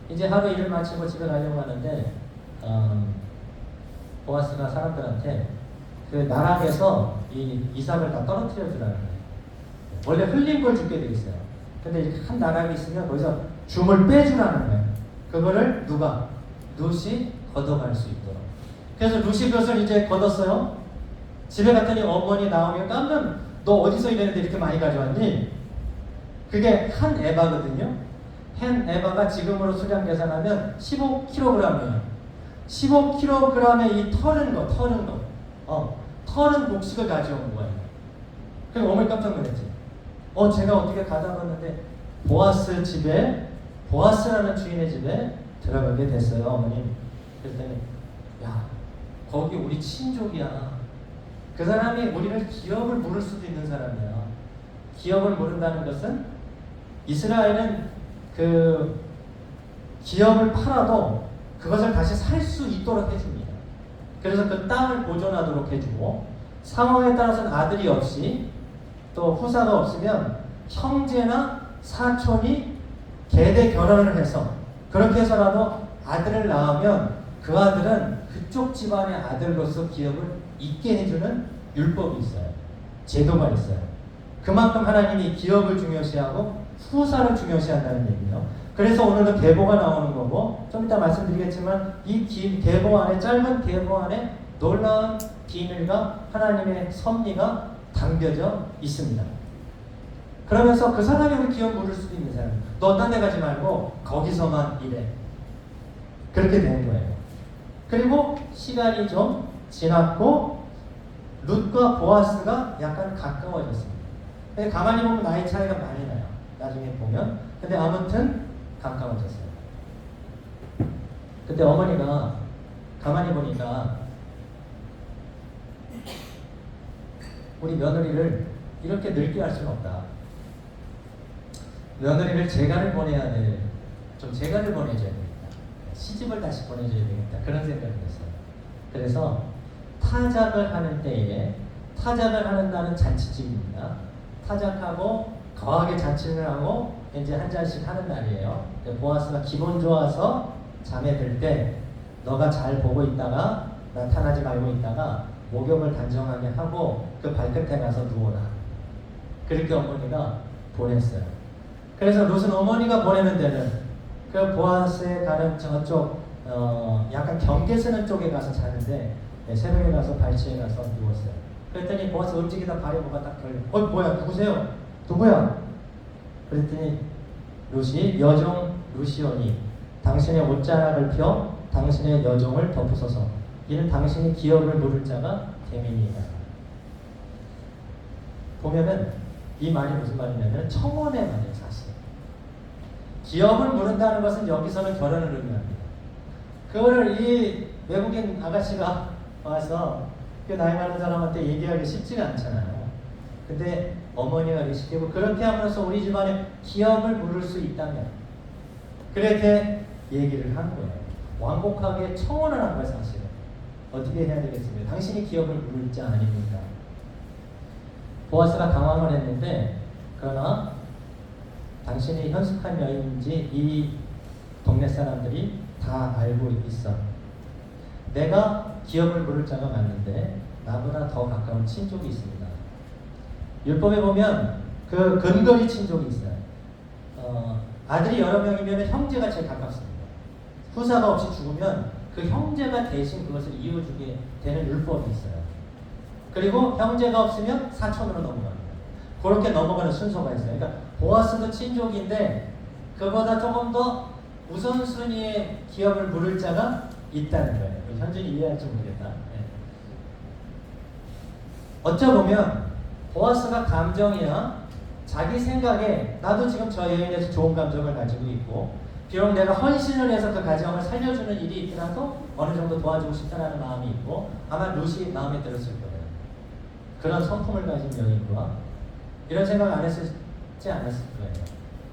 이제 하루 일을 마치고 집에 가려고 하는데 보아스가 사람들한테 그 나락에서 이 이삭을 다 떨어뜨려 주라는 거예요. 원래 흘린 걸 죽게 돼 있어요. 근데 한 나락이 있으면 거기서 줌을 빼주라는 거예요. 그거를 누가? 룻이 걷어갈 수 있도록. 그래서 룻이 그것을 이제 걷었어요. 집에 갔더니 어머니 나오면 깜짝 너 어디서 일했는데 이렇게 많이 가져왔니? 그게 한 에바거든요. 한 에바가 지금으로 수량 계산하면 15kg이에요. 15kg의 이 털은 곡식을 가져온 거예요. 그래서 어머니 깜짝 놀랐지. 제가 어떻게 가다 봤는데 보아스 집에, 보아스라는 주인의 집에 들어가게 됐어요, 어머님. 그랬더니 야 거기 우리 친족이야. 그 사람이 우리를 기업을 물을 수도 있는 사람이야. 기업을 모른다는 것은 이스라엘은 그 기업을 팔아도 그것을 다시 살 수 있도록 해줍니다. 그래서 그 땅을 보존하도록 해주고 상황에 따라서는 아들이 없이 또 후사가 없으면 형제나 사촌이 계대 결혼을 해서 그렇게 해서라도 아들을 낳으면 그 아들은 그쪽 집안의 아들로서 기업을 있게 해주는 율법이 있어요. 제도가 있어요. 그만큼 하나님이 기업을 중요시하고 후사를 중요시한다는 얘기예요. 그래서 오늘은 계보가 나오는 거고 좀 이따 말씀드리겠지만 이 계보 안에, 짧은 계보 안에 놀라운 비밀과 하나님의 섭리가 담겨져 있습니다. 그러면서 그 사람이 우리 기업 물을 수도 있는 사람, 너 딴 데 가지 말고 거기서만 일해. 그렇게 되는 거예요. 그리고 시간이 좀 지났고 룻과 보아스가 약간 가까워졌습니다. 근데 가만히 보면 나이 차이가 많이 나요. 나중에 보면. 근데 아무튼 가까워졌어요. 그때 어머니가 가만히 보니까 우리 며느리를 이렇게 늙게 할 수는 없다. 며느리를 재가를 보내야 돼. 좀 재가를 보내줘야 되겠다. 시집을 다시 보내줘야 되겠다. 그런 생각을 했어요. 그래서 타작을 하는 때에, 타작을 하는다는 잔치집입니다. 타작하고 거하게 잔치를 하고 이제 한 잔씩 하는 날이에요. 보아스가 기분 좋아서 잠에 들 때 너가 잘 보고 있다가 나타나지 말고 있다가 목욕을 단정하게 하고 그 발끝에 가서 누워라. 그렇게 어머니가 보냈어요. 그래서 룻은 어머니가 보내는 데는 그 보아스에 가는 저쪽 약간 경계 쓰는 쪽에 가서 자는데 새벽에 가서 발치에 가서 누웠어요. 그랬더니 보아스 움직이다 발에 뭐가 딱 걸려. 뭐야 누구세요? 누구야? 그랬더니 룻이 여종 루시오니 당신의 옷자락을 펴 당신의 여종을 덮으소서. 이는 당신이 기업을 물을 자가 대민이다. 보면은 이 말이 무슨 말이냐면 청혼의 말이에요. 사실 기업을 물은다는 것은 여기서는 결혼을 의미합니다. 그거를 이 외국인 아가씨가 와서 그 나이 많은 사람한테 얘기하기 쉽지가 않잖아요. 근데 어머니가 계시고 그렇게 하면서 우리 집안에 기업을 물을 수 있다면 그렇게 얘기를 한 거예요. 완곡하게 청혼을 한 거예요. 사실은 어떻게 해야 되겠습니까? 당신이 기업을 물을 자 아닙니까? 보아스가 당황을 했는데 그러나 당신이 현숙한 여인인지 이 동네 사람들이 다 알고 있어. 내가 기업을 물을 자가 맞는데 나보다 더 가까운 친족이 있습니다. 율법에 보면 그 근거리 친족이 있어요. 아들이 여러 명이면 형제가 제일 가깝습니다. 후사가 없이 죽으면 그 형제가 대신 그것을 이어주게 되는 율법이 있어요. 그리고 형제가 없으면 사촌으로 넘어갑니다. 그렇게 넘어가는 순서가 있어요. 그러니까 보아스도 친족인데 그보다 조금 더 우선순위의 기업을 물을 자가 있다는 거예요. 현준이 이해할지 모르겠다. 네. 어쩌보면 보아스가 감정이나 자기 생각에 나도 지금 저 여인에서 좋은 감정을 가지고 있고 비록 내가 헌신을 해서 그 가정을 살려주는 일이 있더라도 어느 정도 도와주고 싶다는 마음이 있고 아마 룻이 마음에 들었을 거예요. 그런 성품을 가진 여인과 이런 생각 안 했지 않았을 거예요.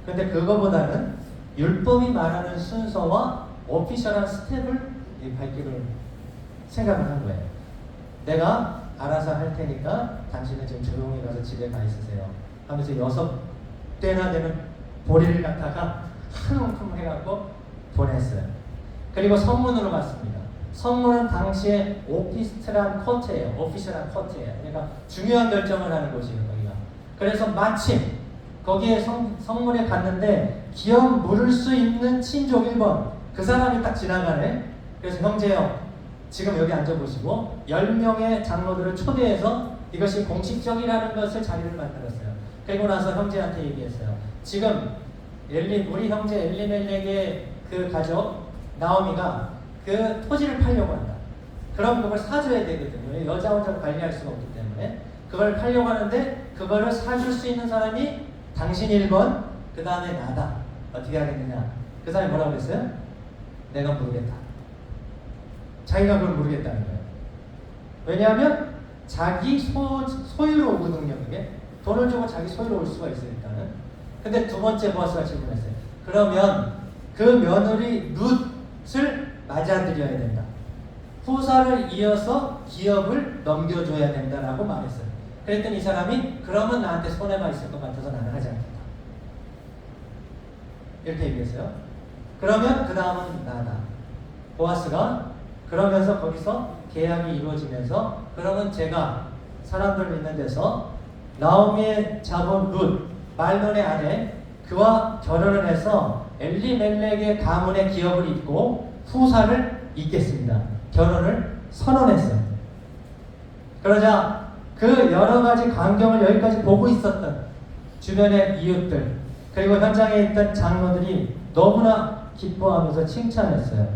근데 그거보다는 율법이 말하는 순서와 오피셜한 스텝을 밟기를 생각을 한 거예요. 내가 알아서 할 테니까 당신은 지금 조용히 가서 집에 가 있으세요 하면서 6대나 되는 보리를 갖다가 한 움큼 해갖고 보냈어요. 그리고 성문으로 갔습니다. 성문은 당시에 오피스트란 코트예요. 오피셜한 코트예요. 그러니까 중요한 결정을 하는 곳이에요. 거기가. 그래서 마침 거기에 성문에 갔는데 기업 물을 수 있는 친족 1번 그 사람이 딱 지나가네. 그래서 형제요 지금 여기 앉아보시고 10명의 장로들을 초대해서 이것이 공식적이라는 것을 자리를 만들었어요. 그리고 나서 형제한테 얘기했어요. 지금 우리 형제 엘리멜렉의 그 가족 나오미가 그 토지를 팔려고 한다. 그럼 그걸 사줘야 되거든요. 여자 혼자 관리할 수가 없기 때문에 그걸 팔려고 하는데 그거를 사줄 수 있는 사람이 당신 1번 그 다음에 나다. 어떻게 하겠느냐. 그 사람이 뭐라고 그랬어요? 내가 모르겠다. 자기가 그걸 모르겠다는 거예요. 왜냐하면 자기 소유로 오거든요. 그게 돈을 주고 자기 소유로 올 수가 있으니까는. 근데 두 번째 보아스가 질문했어요. 그러면 그 며느리 룻을 맞아들여야 된다. 후사를 이어서 기업을 넘겨줘야 된다라고 말했어요. 그랬더니 이 사람이 그러면 나한테 손해가 있을 것 같아서 나는 하지 않겠다. 이렇게 얘기했어요. 그러면 그 다음은 나다. 보아스가 그러면서 거기서 계약이 이루어지면서 그러면 제가 사람들 있는 데서 나오미의 자본 룻 말론의 아내 그와 결혼을 해서 엘리멜렉의 가문의 기업을 잇고 후사를 잇겠습니다. 결혼을 선언했어요. 그러자 그 여러 가지 광경을 여기까지 보고 있었던 주변의 이웃들 그리고 현장에 있던 장로들이 너무나 기뻐하면서 칭찬했어요.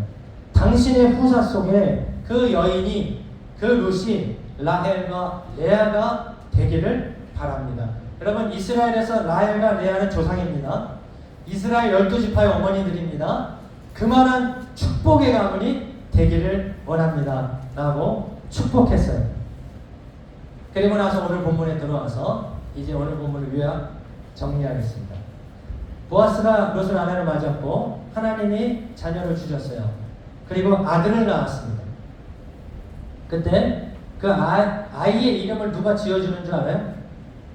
당신의 후사 속에 그 여인이 그 룻이 라헬과 레아가 되기를 바랍니다. 여러분 이스라엘에서 라헬과 레아는 조상입니다. 이스라엘 12지파의 어머니들입니다. 그만한 축복의 가문이 되기를 원합니다. 라고 축복했어요. 그리고 나서 오늘 본문에 들어와서 이제 오늘 본문을 요약 정리하겠습니다. 보아스가 룻을 아내를 맞았고 하나님이 자녀를 주셨어요. 그리고 아들을 낳았습니다. 그때 그 아이의 이름을 누가 지어주는 줄 알아요?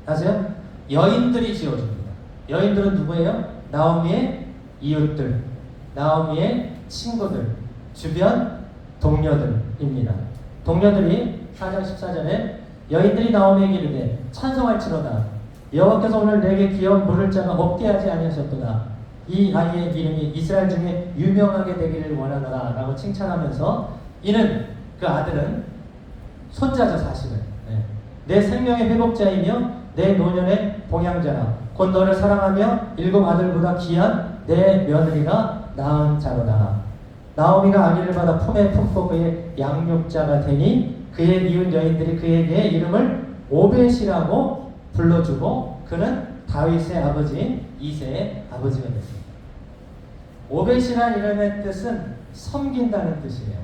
아세요? 여인들이 지어줍니다. 여인들은 누구예요? 나오미의 이웃들, 나오미의 친구들, 주변 동료들입니다. 동료들이 4장 14절에 여인들이 나오미에게 이르되 찬송할지로다 여호와께서 오늘 내게 귀여운 물을 자가 없게 하지 아니하셨도다. 이 아이의 이름이 이스라엘 중에 유명하게 되기를 원하노라 라고 칭찬하면서 이는 그 아들은 손자죠 사실은. 내 생명의 회복자이며 내 노년의 봉양자라 곧 너를 사랑하며 7 아들보다 귀한 내 며느리가 낳은 자로다. 나오미가 아기를 받아 품에 품고 그의 양육자가 되니 그의 이웃 여인들이 그에게 이름을 오벳이라고 불러주고 그는 다윗의 아버지 이새의 아버지가 됐습니다. 오벳이라는 이름의 뜻은 섬긴다는 뜻이에요.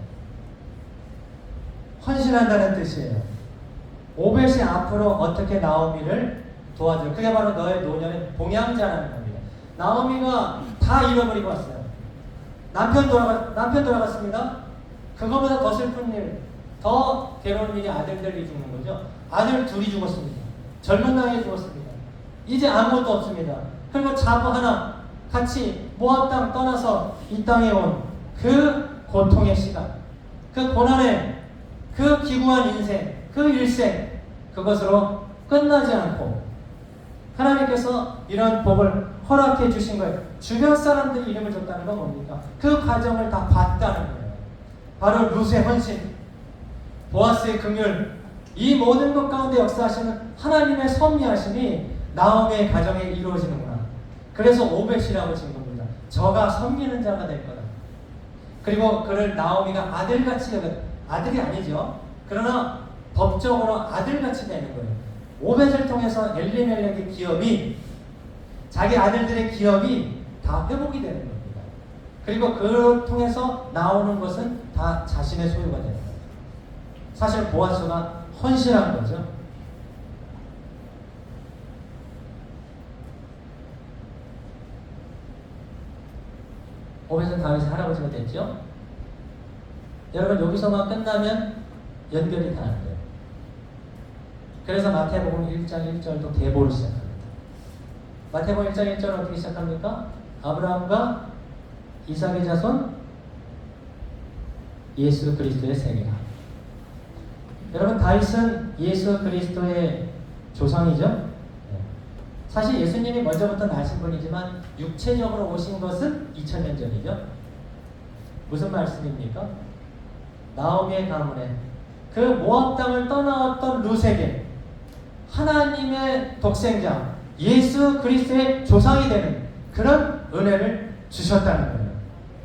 헌신한다는 뜻이에요. 오벳이 앞으로 어떻게 나오미를 도와줘요. 그게 바로 너의 노년의 봉양자라는 겁니다. 나오미가 다 잃어버리고 왔어요. 남편 돌아갔습니다. 그거보다 더 슬픈 일, 더 괴로운 일이 아들들이 죽는 거죠. 아들 둘이 죽었습니다. 젊은 나이에 죽었습니다. 이제 아무것도 없습니다. 그리고 자부 하나 같이 모압 땅 떠나서 이 땅에 온 그 고통의 시간, 그 고난의 그 기구한 인생, 그 일생 그것으로 끝나지 않고 하나님께서 이런 복을 허락해 주신 거예요. 주변 사람들이 이름을 줬다는 건 뭡니까? 그 과정을 다 봤다는 거예요. 바로 룻의 헌신, 보아스의 긍휼, 이 모든 것 가운데 역사하시는 하나님의 섭리하심이 나오미의 가정에 이루어지는구나. 그래서 오벳이라고 지은 겁니다. 저가 섬기는 자가 될 거다. 그리고 그를 나오미가 아들같이 여겨, 아들이 아니죠. 그러나 법적으로 아들같이 되는 거예요. 오벳을 통해서 엘리멜렉의 기업이, 자기 아들들의 기업이 다 회복이 되는 겁니다. 그리고 그를 통해서 나오는 것은 다 자신의 소유가 되는 거예요. 사실 보아스가 헌신한 거죠. 오벳은 다윗의 할아버지가 됐죠. 여러분 여기서만 끝나면 연결이 다 안 돼요. 그래서 마태복음 1장 1절도 계보를 시작합니다. 마태복음 1장 1절은 어떻게 시작합니까? 아브라함과 이삭의 자손 예수 그리스도의 세계라. 여러분 다윗은 예수 그리스도의 조상이죠. 사실 예수님이 먼저부터 나신 분이지만 육체적으로 오신 것은 2000년 전이죠. 무슨 말씀입니까? 나오미의 가문에 그 모압 땅을 떠나왔던 룻에게 하나님의 독생자 예수 그리스도의 조상이 되는 그런 은혜를 주셨다는 거예요.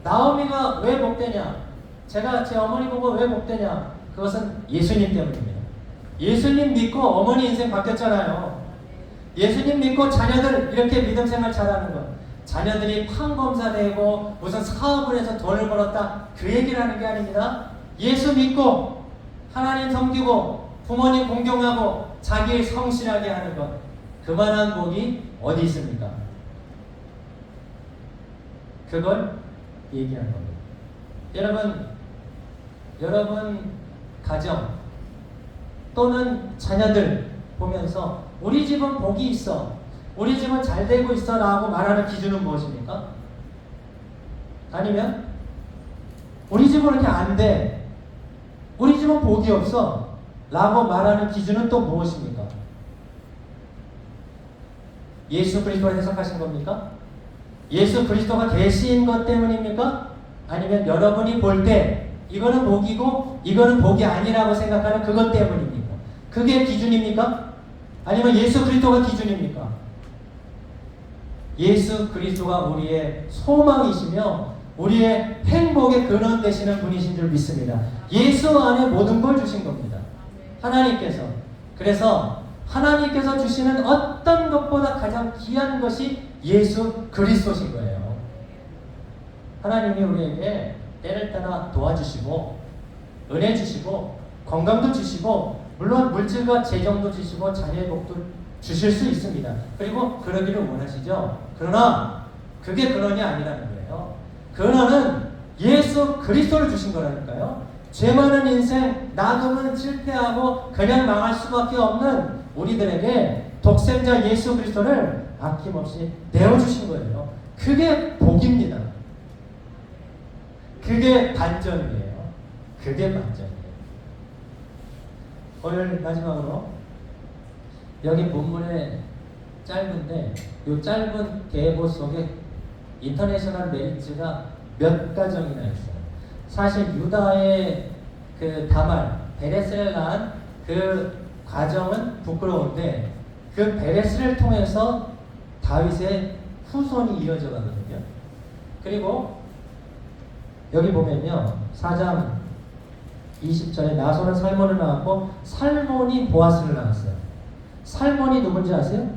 나오미가 왜 복되냐? 제가 제 어머니 보고 왜 복되냐? 그것은 예수님 때문입니다. 예수님 믿고 어머니 인생 바뀌었잖아요. 예수님 믿고 자녀들 이렇게 믿음 생활 잘하는 것, 자녀들이 판검사되고 무슨 사업을 해서 돈을 벌었다 그 얘기를 하는 게 아닙니다. 예수 믿고 하나님 섬기고 부모님 공경하고 자기 성실하게 하는 것, 그만한 복이 어디 있습니까? 그걸 얘기하는 겁니다. 여러분 가정 또는 자녀들 보면서 우리 집은 복이 있어, 우리 집은 잘 되고 있어 라고 말하는 기준은 무엇입니까? 아니면 우리 집은 이렇게 안 돼, 우리 집은 복이 없어 라고 말하는 기준은 또 무엇입니까? 예수 그리스도를 해석하신 겁니까? 예수 그리스도가 계신 것 때문입니까? 아니면 여러분이 볼 때 이거는 복이고 이거는 복이 아니라고 생각하는 그것 때문입니까? 그게 기준입니까? 아니면 예수 그리스도가 기준입니까? 예수 그리스도가 우리의 소망이시며 우리의 행복의 근원 되시는 분이신 줄 믿습니다. 예수 안에 모든 걸 주신 겁니다. 하나님께서. 그래서 하나님께서 주시는 어떤 것보다 가장 귀한 것이 예수 그리스도신 거예요. 하나님이 우리에게 때를 따라 도와주시고 은혜 주시고 건강도 주시고 물론 물질과 재정도 주시고 자녀의 복도 주실 수 있습니다. 그리고 그러기를 원하시죠. 그러나 그게 근원이 아니라는 거예요. 근원은 예수 그리스도를 주신 거라니까요. 죄 많은 인생 나도는 실패하고 그냥 망할 수밖에 없는 우리들에게 독생자 예수 그리스도를 아낌없이 내어주신 거예요. 그게 복입니다. 그게 반전이에요. 그게 반전이에요. 오늘 마지막으로 여기 본문에 짧은데 이 짧은 계보 속에 인터내셔널 메리츠가 몇 가정이나 있어요. 사실 유다의 그 다말 베레스를 낳은 그 과정은 부끄러운데 그 베레스를 통해서 다윗의 후손이 이어져 가거든요. 그리고 여기 보면요 4장 20절에 나손은 살몬을 낳았고 살몬이 보아스를 낳았어요. 살몬이 누군지 아세요?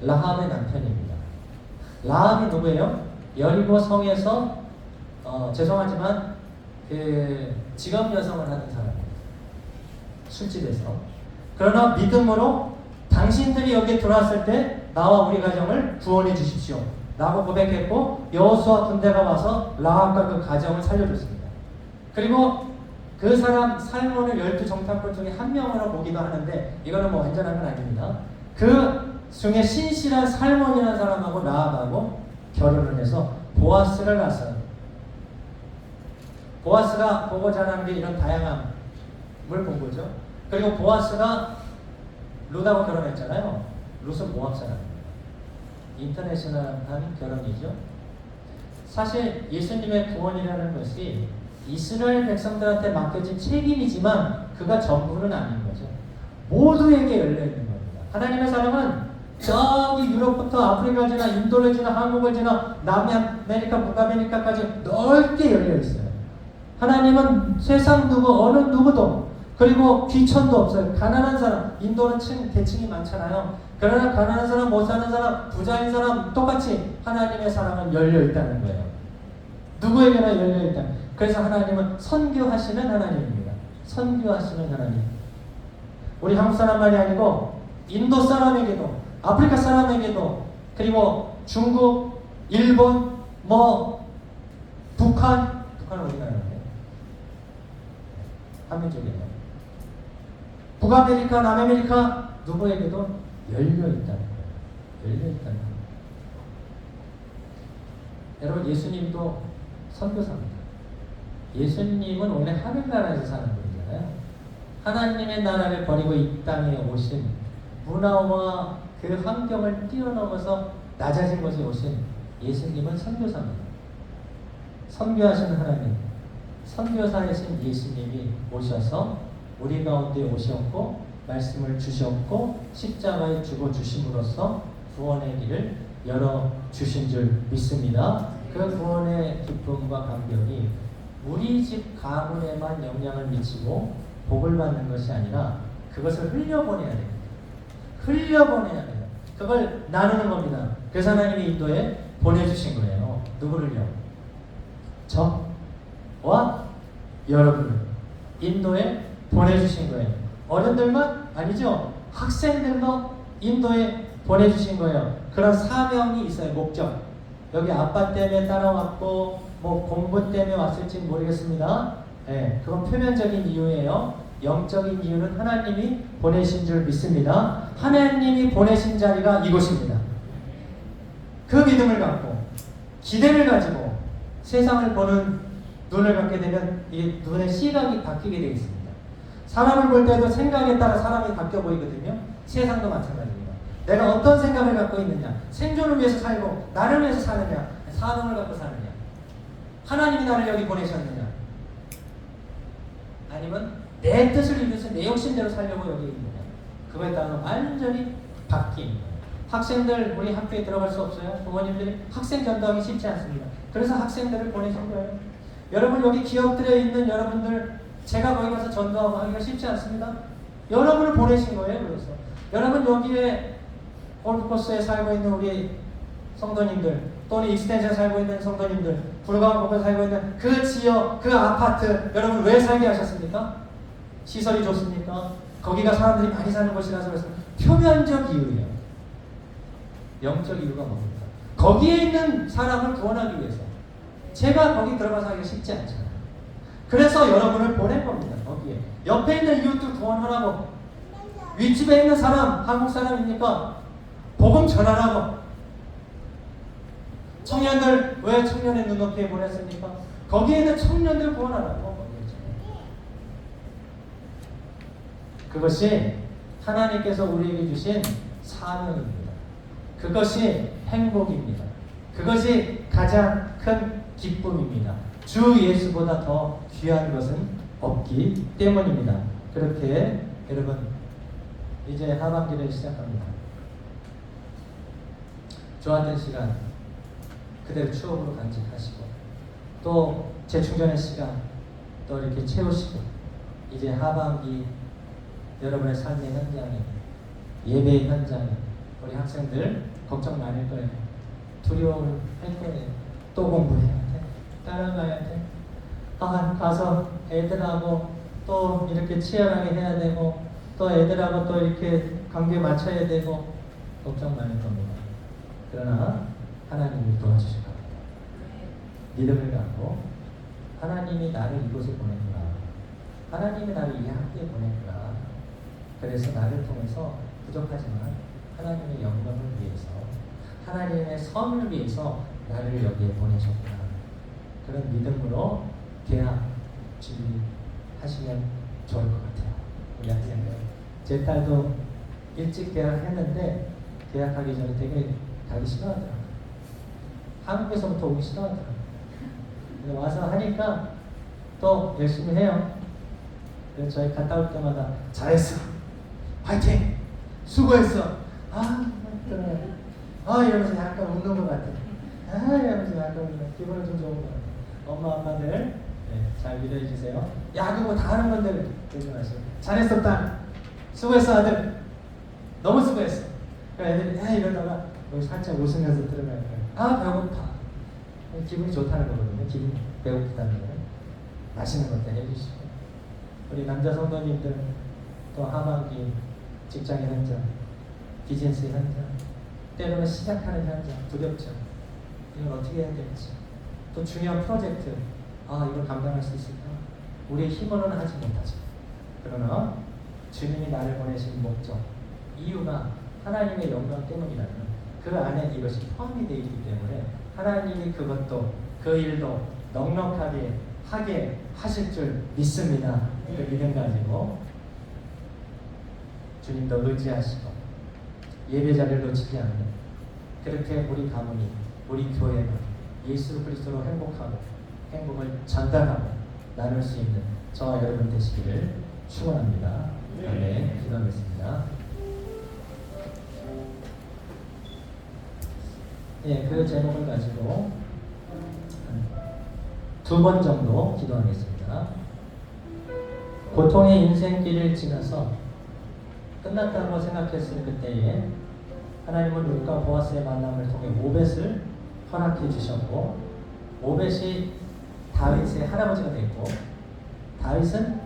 라함의 남편입니다. 라함이 누구예요? 여리고 성에서 죄송하지만 그 직업 여성을 하는 사람입니다. 술집에서. 그러나 믿음으로 당신들이 여기에 들어왔을 때 나와 우리 가정을 구원해 주십시오 라고 고백했고 여호수아 군대가 와서 라합과 그 가정을 살려줬습니다. 그리고 그 사람 살몬을 12정탐꾼 중에 한 명으로 보기도 하는데 이거는 뭐 완전한 건 아닙니다. 그 중에 신실한 살몬이라는 사람하고 라합하고 결혼을 해서 보아스를 낳았어요. 보아스가 보고 자란 게 이런 다양함을 본 거죠. 그리고 보아스가 룻하고 결혼했잖아요. 룻은 모압 사람입니다. 인터내셔널한 결혼이죠. 사실 예수님의 구원이라는 것이 이스라엘 백성들한테 맡겨진 책임이지만 그가 전부는 아닌 거죠. 모두에게 열려있는 겁니다. 하나님의 사랑은 저기 유럽부터 아프리카 지나 인도를 지나 한국을 지나 남아메리카 북아메리카까지 넓게 열려있어요. 하나님은 세상 누구 어느 누구도 그리고 귀천도 없어요. 가난한 사람, 인도는 계층이 많잖아요. 그러나 가난한 사람, 못 사는 사람, 부자인 사람 똑같이 하나님의 사랑은 열려있다는 거예요. 누구에게나 열려있다. 그래서 하나님은 선교하시는 하나님입니다. 선교하시는 하나님. 우리 한국 사람만이 아니고 인도 사람에게도 아프리카 사람에게도 그리고 중국, 일본, 북한은 어디 나라인데? 한미 쪽이에요. 북아메리카, 남아메리카 누구에게도 열려있다는 거예요. 열려있다는 거예요. 여러분 예수님도 선교사입니다. 예수님은 원래 하늘나라에서 사는 분이잖아요. 하나님의 나라를 버리고 이 땅에 오신 문화와 그 환경을 뛰어넘어서 낮아진 곳에 오신 예수님은 선교사입니다. 선교하시는 하나님, 선교사이신 예수님이 오셔서 우리 가운데 오셨고 말씀을 주셨고 십자가에 죽어 주심으로써 구원의 길을 열어 주신 줄 믿습니다. 그 구원의 기쁨과 감격이 우리 집 가문에만 영향을 미치고 복을 받는 것이 아니라 그것을 흘려보내야 됩니다. 흘려보내야 돼요. 그걸 나누는 겁니다. 그래서 하나님이 인도에 보내주신 거예요. 누구를요? 저와 여러분을 인도에 보내주신 거예요. 어른들만 아니죠. 학생들도 인도에 보내주신 거예요. 그런 사명이 있어요. 목적. 여기 아빠 때문에 따라왔고 공부 때문에 왔을지 모르겠습니다. 네, 그건 표면적인 이유예요. 영적인 이유는 하나님이 보내신 줄 믿습니다. 하나님이 보내신 자리가 이곳입니다. 그 믿음을 갖고 기대를 가지고 세상을 보는 눈을 갖게 되면 이 눈의 시각이 바뀌게 되어 있습니다. 사람을 볼 때도 생각에 따라 사람이 바뀌어 보이거든요. 세상도 마찬가지입니다. 내가 어떤 생각을 갖고 있느냐, 생존을 위해서 살고 나를 위해서 사느냐, 사명을 갖고 사느냐, 하나님이 나를 여기 보내셨느냐, 아니면 내 뜻을 이루어서 내 욕심대로 살려고 여기 있느냐. 그거에 따라 완전히 바뀐 거예요. 학생들 우리 학교에 들어갈 수 없어요. 부모님들이 학생 전도하기 쉽지 않습니다. 그래서 학생들을 보내신 거예요. 여러분 여기 기업들에 있는 여러분들 제가 거기 가서 전도하고 하기가 쉽지 않습니다. 여러분을 보내신 거예요. 그래서 여러분 여기에 골프코스에 살고 있는 우리 성도님들 또는 익스텐션에 살고 있는 성도님들 불가항공에 살고 있는 그 지역 그 아파트 여러분 왜 살게 하셨습니까? 시설이 좋습니까? 거기가 사람들이 많이 사는 곳이라서 그래서 표면적 이유예요. 영적 이유가 뭡니까? 거기에 있는 사람을 구원하기 위해서 제가 거기 들어가서 하기가 쉽지 않잖아요. 그래서 여러분을 보낸 겁니다. 거기에 옆에 있는 이웃들 구원하라고 윗집에 있는 사람 한국 사람입니까? 복음 전하라고. 청년들 왜 청년의 눈높이에 보냈습니까? 거기에 있는 청년들 구원하라고. 그것이 하나님께서 우리에게 주신 사명입니다. 그것이 행복입니다. 그것이 가장 큰 기쁨입니다. 주 예수보다 더 귀한 것은 없기 때문입니다. 그렇게 여러분 이제 하반기를 시작합니다. 좋았던 시간 그대로 추억으로 간직하시고 또 재충전의 시간 또 이렇게 채우시고 이제 하반기 여러분의 삶의 현장에 예배의 현장에 우리 학생들 걱정 많을 거예요. 두려움을 할 거예요. 또 공부해야 돼. 따라가야 돼. 가서 애들하고 또 이렇게 치열하게 해야 되고 또 애들하고 또 이렇게 관계 맞춰야 되고 걱정 많을 겁니다. 그러나 하나님이 도와주실 겁니다. 믿음을 갖고 하나님이 나를 이곳에 보냈구나. 하나님이 나를 이 학교에 보냈구나. 그래서 나를 통해서 부족하지만 하나님의 영광을 위해서 하나님의 선을 위해서 나를 여기에 보내셨구나. 그런 믿음으로 계약 준비하시면 좋을 것 같아요. 우리 학생들. 제 딸도 일찍 계약을 했는데 계약하기 전에 되게 가기 싫어하더라고요. 한국에서부터 오기 싫어하더라고요. 근데 와서 하니까 또 열심히 해요. 그래서 저희 갔다 올 때마다 잘했어. 화이팅! 수고했어. 이러면서 약간 웃는 것 같아. 이러면서 약간 웃는 기분이 좀 좋은 것 같아. 엄마 아빠들 잘 위로해 주세요. 야구 뭐 다 하는 건데 그러지 마시고 잘했어 딸. 수고했어 아들. 너무 수고했어. 애들이 이러다가 살짝 웃으면서 들어갈 거예요. 배고파. 기분이 좋다는 거거든요. 기분 배고프다는 거예요. 맛있는 것들 해주시고 우리 남자 성도님들 또 하반기 직장의 현장, 비즈니스 현장, 때로는 시작하는 현장 두렵죠. 이걸 어떻게 해야 될지 또 중요한 프로젝트 이걸 감당할 수 있을까? 우리의 힘으로는 하지 못하죠. 그러나 주님이 나를 보내신 목적, 이유가 하나님의 영광 때문이라면 그 안에 이것이 포함이 되어 있기 때문에 하나님이 그것도 그 일도 넉넉하게 하게 하실 줄 믿습니다. 그 믿음 가지고 주님도 의지하시고 예배 자리를 놓치지 않는 그렇게 우리 가문이 우리 교회가 예수 그리스도로 행복하고 행복을 전달하고 나눌 수 있는 저와 여러분 되시기를 축원합니다. 아멘. 기도하겠습니다. 그 제목을 가지고 두 번 정도 기도하겠습니다. 고통의 인생길을 지나서 끝났다고 생각했을 그때에 하나님은 룻과 보아스의 만남을 통해 모벳을 허락해 주셨고 모벳이 다윗의 할아버지가 됐고 다윗은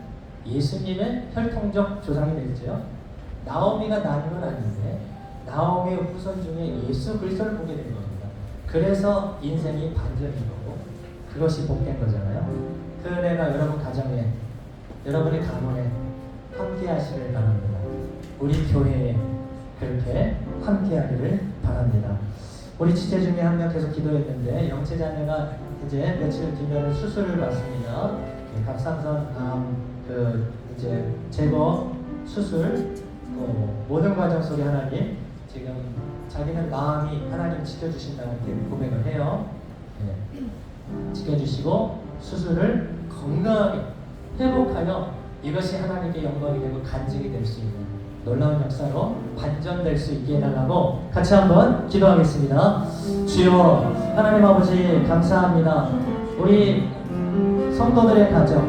예수님의 혈통적 조상이 됐죠. 나오미가 낳은 건 아닌데 나오미의 후손 중에 예수 그리스도를 보게 된 겁니다. 그래서 인생이 반전인 거고 그것이 복된 거잖아요. 그 은혜가 여러분 가정에 여러분의 가문에 함께 하시길 바랍니다. 우리 교회에 그렇게 함께 하기를 바랍니다. 우리 지체 중에 한 명 계속 기도했는데 영체 자녀가 이제 며칠 뒤면 수술을 받습니다. 갑상선 이제 제거 수술 모든 과정 속에 하나님 지금 자기는 마음이 하나님 지켜주신다고 이렇게 고백을 해요. 지켜주시고 수술을 건강하게 회복하여 이것이 하나님께 영광이 되고 간증이 될 수 있는 놀라운 역사로 반전될 수 있게 해달라고 같이 한번 기도하겠습니다. 주여 하나님 아버지 감사합니다. 우리 성도들의 가정,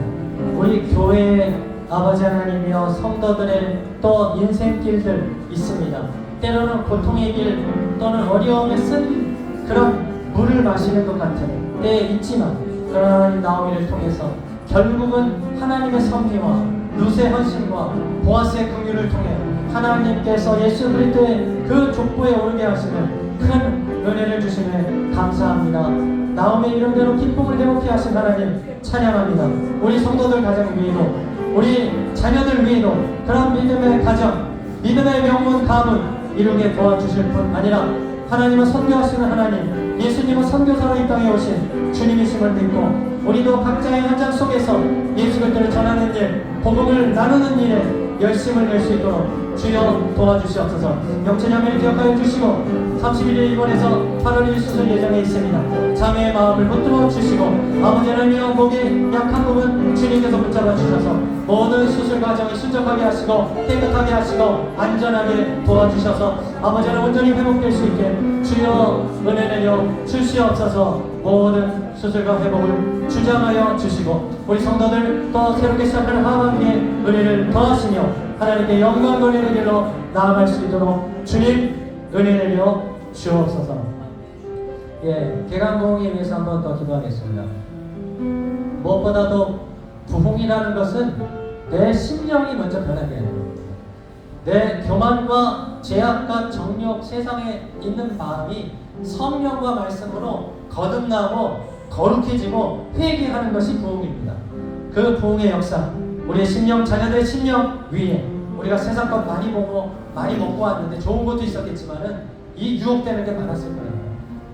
우리 교회의 아버지 하나님이여 성도들의 또 인생길들 있습니다. 때로는 고통의 길 또는 어려움에 쓴 그런 물을 마시는 것 같은 때 있지만 그러나 나오미를 통해서 결국은 하나님의 섭리와 룻의 헌신과 보아스의 긍휼을 통해 하나님께서 예수 그리스도의 그 족보에 오르게 하시는 큰 은혜를 주시네 감사합니다. 나오미의 이름대로 기쁨을 회복케 하신 하나님 찬양합니다. 우리 성도들 가정 위에도 우리 자녀들 위에도 그런 믿음의 가정, 믿음의 명문 가문 이루게 도와주실 뿐 아니라 하나님은 선교하시는 하나님, 예수님은 선교사로 이 땅에 오신 주님이심을 믿고 우리도 각자의 현장 속에서 예수 그리스도를 전하는 일, 복음을 나누는 일에 열심을 낼 수 있도록 주여 도와주시옵소서. 영체자매를 기억하여 주시고 31일 입원해서 8월 1일 수술 예정에 있습니다. 자매의 마음을 붙들어 주시고 아버지 하나님의 목에 약한 부분 주님께서 붙잡아 주셔서 모든 수술 과정이 순적하게 하시고 깨끗하게 하시고 안전하게 도와주셔서 아버지 하나님 온전히 회복될 수 있게 주여 은혜 내려 주시옵소서. 모든 수술과 회복을 주장하여 주시고 우리 성도들 또 새롭게 시작하는 하반기에 은혜를 더하시며 하나님께 영광 돌리는 길로 나아갈 수 있도록 주님 은혜 내려 주옵소서. 예, 개강공에 위해서 한 번 더 기도하겠습니다. 무엇보다도 부흥이라는 것은 내 심령이 먼저 변하게 해야 됩니다. 내 교만과 죄악과 정욕, 세상에 있는 마음이 성령과 말씀으로 거듭나고 거룩해지고 회개하는 것이 부흥입니다. 그 부흥의 역사, 우리의 심령, 자녀들의 심령 위에 우리가 세상 것 많이 보고 많이 먹고 왔는데 좋은 것도 있었겠지만은 이 유혹되는 게 많았을 거예요.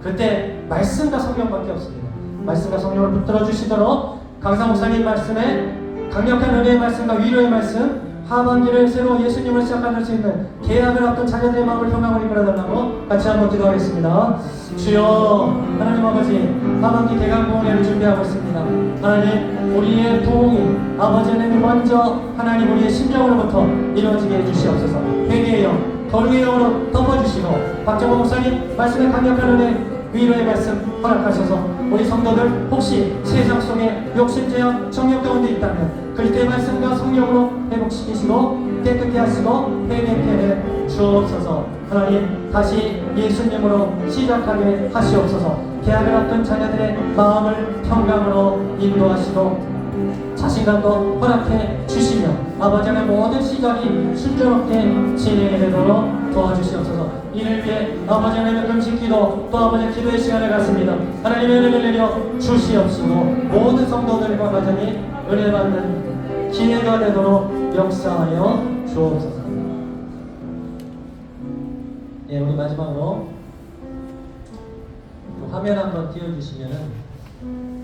그때 말씀과 성령밖에 없습니다. 말씀과 성령을 붙들어 주시도록 강사 목사님 말씀에 강력한 은혜의 말씀과 위로의 말씀, 하반기를 새로 예수님을 시작할 수 있는 계약을 앞둔 자녀들의 마음을 평강을 이끌어달라고 같이 한번 기도하겠습니다. 주여 하나님 아버지 하반기 대강공회를 준비하고 있습니다. 하나님 우리의 부흥이 아버지 하나님 먼저 하나님 우리의 심령으로부터 이루어지게 해주시옵소서. 회개의 영, 거룩의 영으로 덮어주시고 박정호 목사님 말씀의 강력한 은혜 위로의 말씀 허락하셔서 우리 성도들 혹시 세상 속에 욕심죄와 정욕 가운데 있다면 그리스도의 말씀과 성령으로 회복시키시고 깨끗게 하시고 회개케 해 주옵소서. 하나님 다시 예수님으로 시작하게 하시옵소서. 계약을 앞둔 자녀들의 마음을 평강으로 인도하시고 자신감도 허락해 주시며 아버지 하나님 모든 시작이 순조롭게 진행이 되도록 도와주시옵소서. 이를 위해 아버지 하나님의 금식기도 또 아버지의 기도의 시간을 갖습니다. 하나님의 은혜를 내려 주시옵시고 모든 성도들과 가정이 은혜 받는 기회가 되도록 역사하여 주옵소서. 예, 우리 마지막으로 화면 한번 띄워주시면은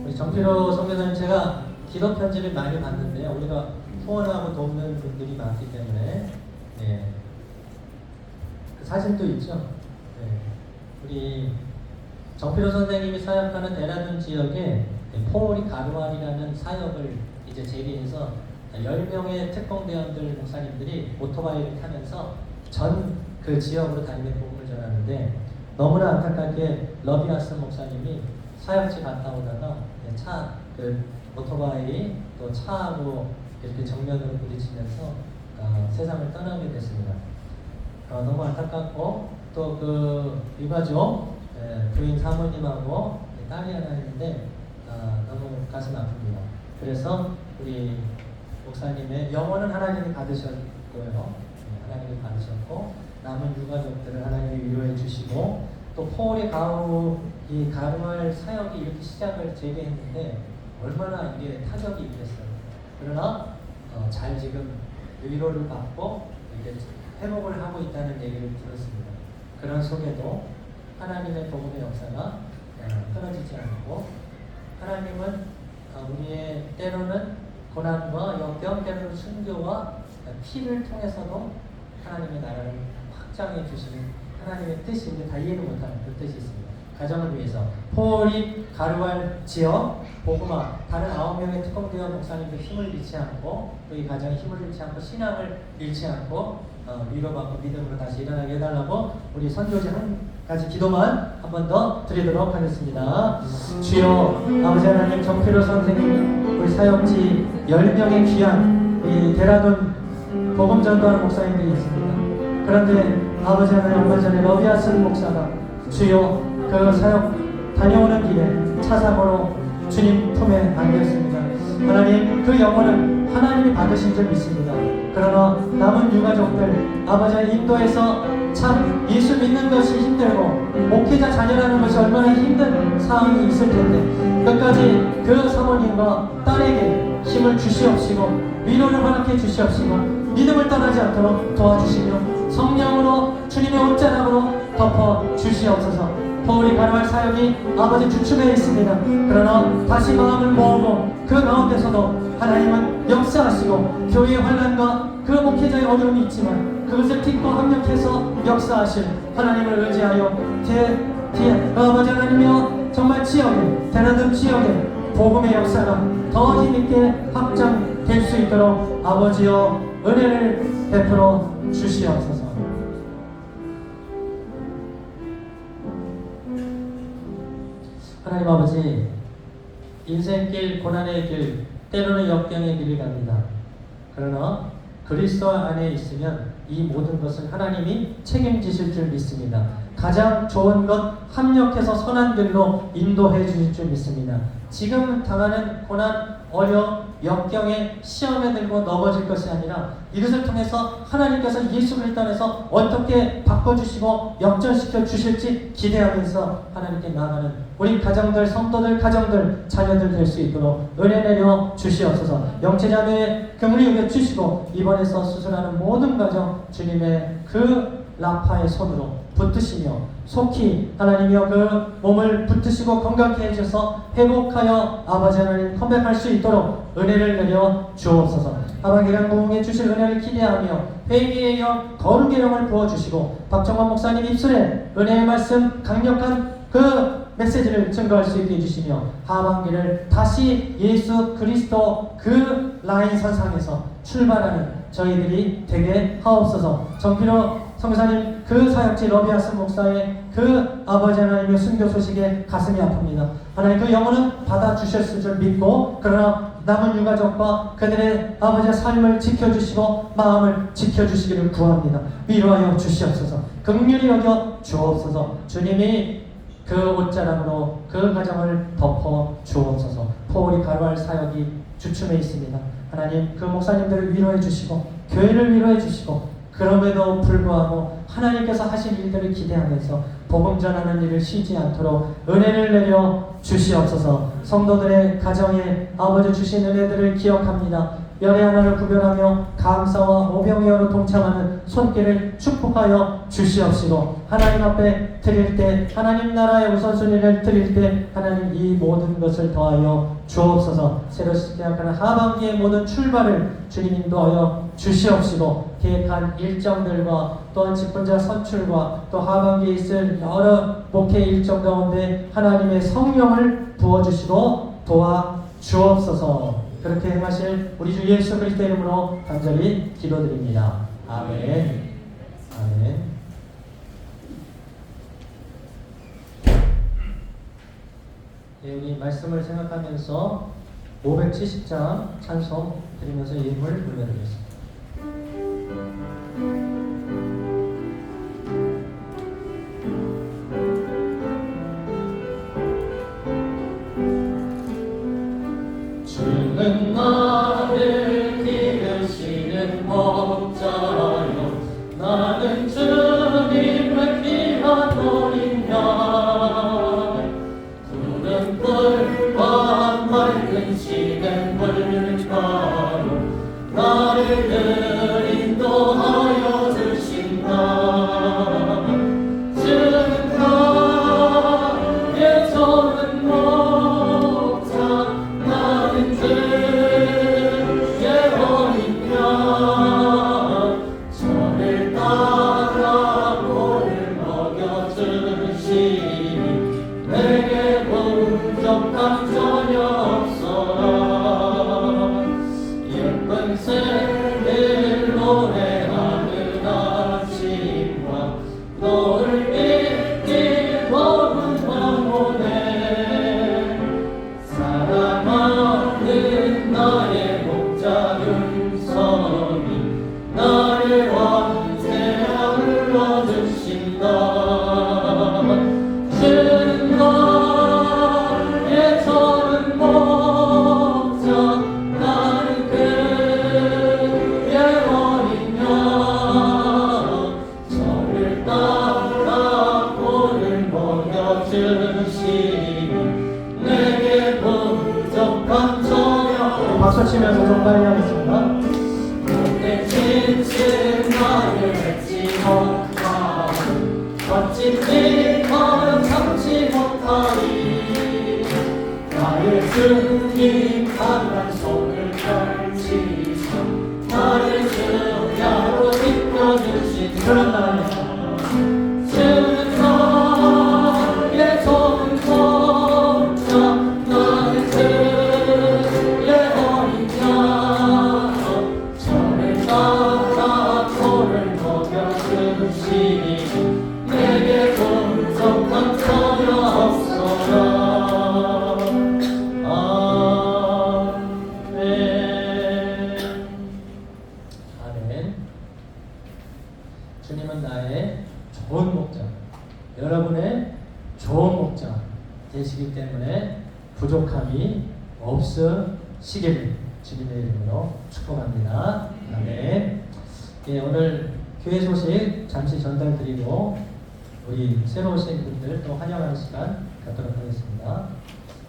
우리 정필호 선교사님 제가 기도 편지를 많이 받는데요. 우리가 후원하고 돕는 분들이 많기 때문에 네. 그 사진도 있죠. 네. 우리 정필호 선생님이 사역하는 데라둔 지역에 포리 가루알이라는 사역을 이제 재개해서 10명의 특공대원들 목사님들이 오토바이를 타면서 전 그 지역으로 다니며 복음을 전하는데 너무나 안타깝게 러비아스 목사님이 사역지 갔다 오다가 그 오토바이 또 차하고 이렇게 정면으로 부딪히면서 세상을 떠나게 됐습니다. 너무 안타깝고 또 그 유가족 부인 사모님하고 딸이 하나 있는데 너무 가슴 아픕니다. 그래서 우리 목사님의 영혼은 하나님이 받으셨고요. 하나님이 받으셨고 남은 유가족들을 하나님이 위로해 주시고 또 포울의 가우 이 가루알 사역이 이렇게 시작을 재개했는데 얼마나 이게 타격이 있겠어요. 그러나 잘 지금 위로를 받고 이렇게 회복을 하고 있다는 얘기를 들었습니다. 그런 속에도 하나님의 복음의 역사가 끊어지지 않고 하나님은 우리의 때로는 고난과 역경, 때로는 순교와 피를 통해서도 하나님의 나라를 확장해 주시는 하나님의 뜻이 우리 다 이해를 못하는 그 뜻이 있습니다. 가정을 위해서 포리 가루알 지역 보구마 다른 9명의 특공대원 목사님들 힘을 잃지 않고 또 이 가정의 힘을 잃지 않고 신앙을 잃지 않고 위로받고 믿음으로 다시 일어나게 해달라고 우리 선교지 한 가지 기도만 한 번 더 드리도록 하겠습니다. 주여 아버지 하나님, 정필호 선생님, 우리 사역지 10명의 귀한 이 대라돈 복음 전도하는 목사님들이 있습니다. 그런데 아버지 하나님, 얼마 전에 러비아슨 목사가 주여 그 사역 다녀오는 길에 차사고로 주님 품에 안겼습니다. 하나님, 그 영혼은 하나님이 받으신 줄 믿습니다. 그러나 남은 유가족들, 아버지와 인도에서 참 예수 믿는 것이 힘들고 목회자 자녀라는 것이 얼마나 힘든 상황이 있을 텐데 끝까지 그 사모님과 딸에게 힘을 주시옵시고 위로를 허락해 주시옵시고 믿음을 떠나지 않도록 도와주시며 성령으로 주님의 옷자락으로 덮어 주시옵소서. 포울이 가르할 사역이 아버지 주춤해 있습니다. 그러나 다시 마음을 모으고 그 가운데서도 하나님은 역사하시고 교회의 환난과 그 목회자의 어려움이 있지만 그것을 딛고 합력해서 역사하실 하나님을 의지하여 아버지 하나님이여 정말 지역에 대나든 지역에 복음의 역사가 더 힘있게 확장될 수 있도록 아버지여 은혜를 베풀어 주시옵소서. 하나님 아버지, 인생길, 고난의 길, 때로는 역경의 길을 갑니다. 그러나 그리스도 안에 있으면 이 모든 것을 하나님이 책임지실 줄 믿습니다. 가장 좋은 것 합력해서 선한 길로 인도해 주실 줄 믿습니다. 지금 당하는 고난, 어려움, 역경에 시험에 들고 넘어질 것이 아니라 이것을 통해서 하나님께서 예수 그리스도 안에서 어떻게 바꿔주시고 역전시켜 주실지 기대하면서 하나님께 나아가는 우리 가정들, 성도들, 가정들, 자녀들 될 수 있도록 은혜 내려 주시옵소서. 영체자매의 긍휼히 여겨 주시고 이번에서 수술하는 모든 가정 주님의 그 라파의 손으로 붙드시며 속히 하나님이여 그 몸을 붙드시고 건강케 해주셔서 회복하여 아버지 하나님 컴백할 수 있도록 은혜를 내려 주옵소서. 하반기랑 부흥해 주실 은혜를 기대하며 회개의 영, 거룩의 영을 부어주시고 박정환 목사님 입술에 은혜의 말씀 강력한 그 메시지를 증거할 수 있게 해주시며 하반기를 다시 예수 그리스도 그 라인 선상에서 출발하는 저희들이 되게 하옵소서. 정필호 성사님 그 사역지 러비아슨 목사의 그 아버지 하나님의 순교 소식에 가슴이 아픕니다. 하나님 그 영혼은 받아주셨을 줄 믿고 그러나 남은 유가족과 그들의 아버지의 삶을 지켜주시고 마음을 지켜주시기를 구합니다. 위로하여 주시옵소서. 긍휼히 여겨 주옵소서. 주님이 그 옷자락으로 그 가정을 덮어 주옵소서. 포울이 가루할 사역이 주춤해 있습니다. 하나님 그 목사님들을 위로해 주시고 교회를 위로해 주시고 그럼에도 불구하고 하나님께서 하신 일들을 기대하면서 복음 전하는 일을 쉬지 않도록 은혜를 내려 주시옵소서. 성도들의 가정에 아버지 주신 은혜들을 기억합니다. 열의 하나를 구별하며 감사와 오병이어로 동참하는 손길을 축복하여 주시옵시고 하나님 앞에 드릴 때 하나님 나라의 우선순위를 드릴 때 하나님 이 모든 것을 더하여 주옵소서. 새로 시작하는 하반기의 모든 출발을 주님 인도하여 주시옵시고 계획한 일정들과 또한 직분자 선출과 또 하반기에 있을 여러 목회 일정 가운데 하나님의 성령을 부어주시고 도와주옵소서. 그렇게 행하실 우리 주 예수 그리스도의 이름으로 간절히 기도드립니다. 아멘. 아멘. 예, 우리 말씀을 생각하면서 570장 찬송 드리면서 예물 올려드리겠습니다. 주는 나를 기르시는 목자요 나는 주님을 귀한 어린 양 푸른 뿔과 맑은 시든 물가로 나를 너를 믿기 더운 영혼에 사랑하는 나의 목자 윤성이 나를 언제나 불러주신다. 주는 나의 저른 목자 나는 그의 어린 양 저를 따라 꼴을 먹여주시니 내게 부족한 저녁 박수 치면서 좀 빨리 하겠습니다. 내 진심 나를 맺지 못하고 거친 일처럼 참지 못하니 나의 주님 강한 손을 펼치사 나를 주야로 이끌어주신 그런 나의 주는 나의 좋은 목자 나는 그의 어린 양 저를 따라 꼴을 먹여주시니 내게 부족한 전혀 없어라. 아멘. 주님은 나의 좋은 목자, 여러분의 좋은 목자 되시기 때문에 부족함이 없으시기를 주님의 이름으로 축복합니다. 아멘. 예, 오늘 교회 소식 잠시 전달드리고 우리 새로 오신 분들 또 환영하는 시간 갖도록 하겠습니다.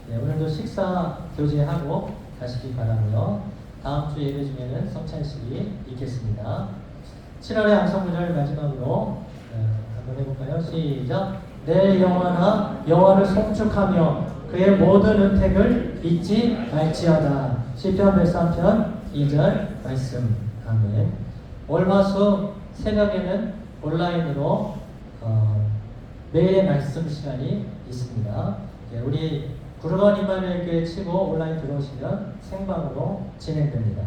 네, 오늘도 식사 교제하고 가시기 바라고요. 다음 주 예배 중에는 성찬식이 있겠습니다. 7월의 암송구절 마지막으로 한번 해볼까요? 시작. 내 영혼아 여호와를 송축하며 그의 모든 은택을 잊지 말지어다. 시편 103편 2절 말씀. 아멘. 월화수 새벽에는 온라인으로 매일의 말씀 시간이 있습니다. 예, 우리 구르건 임마누엘 교회 치고 온라인 들어오시면 생방으로 진행됩니다.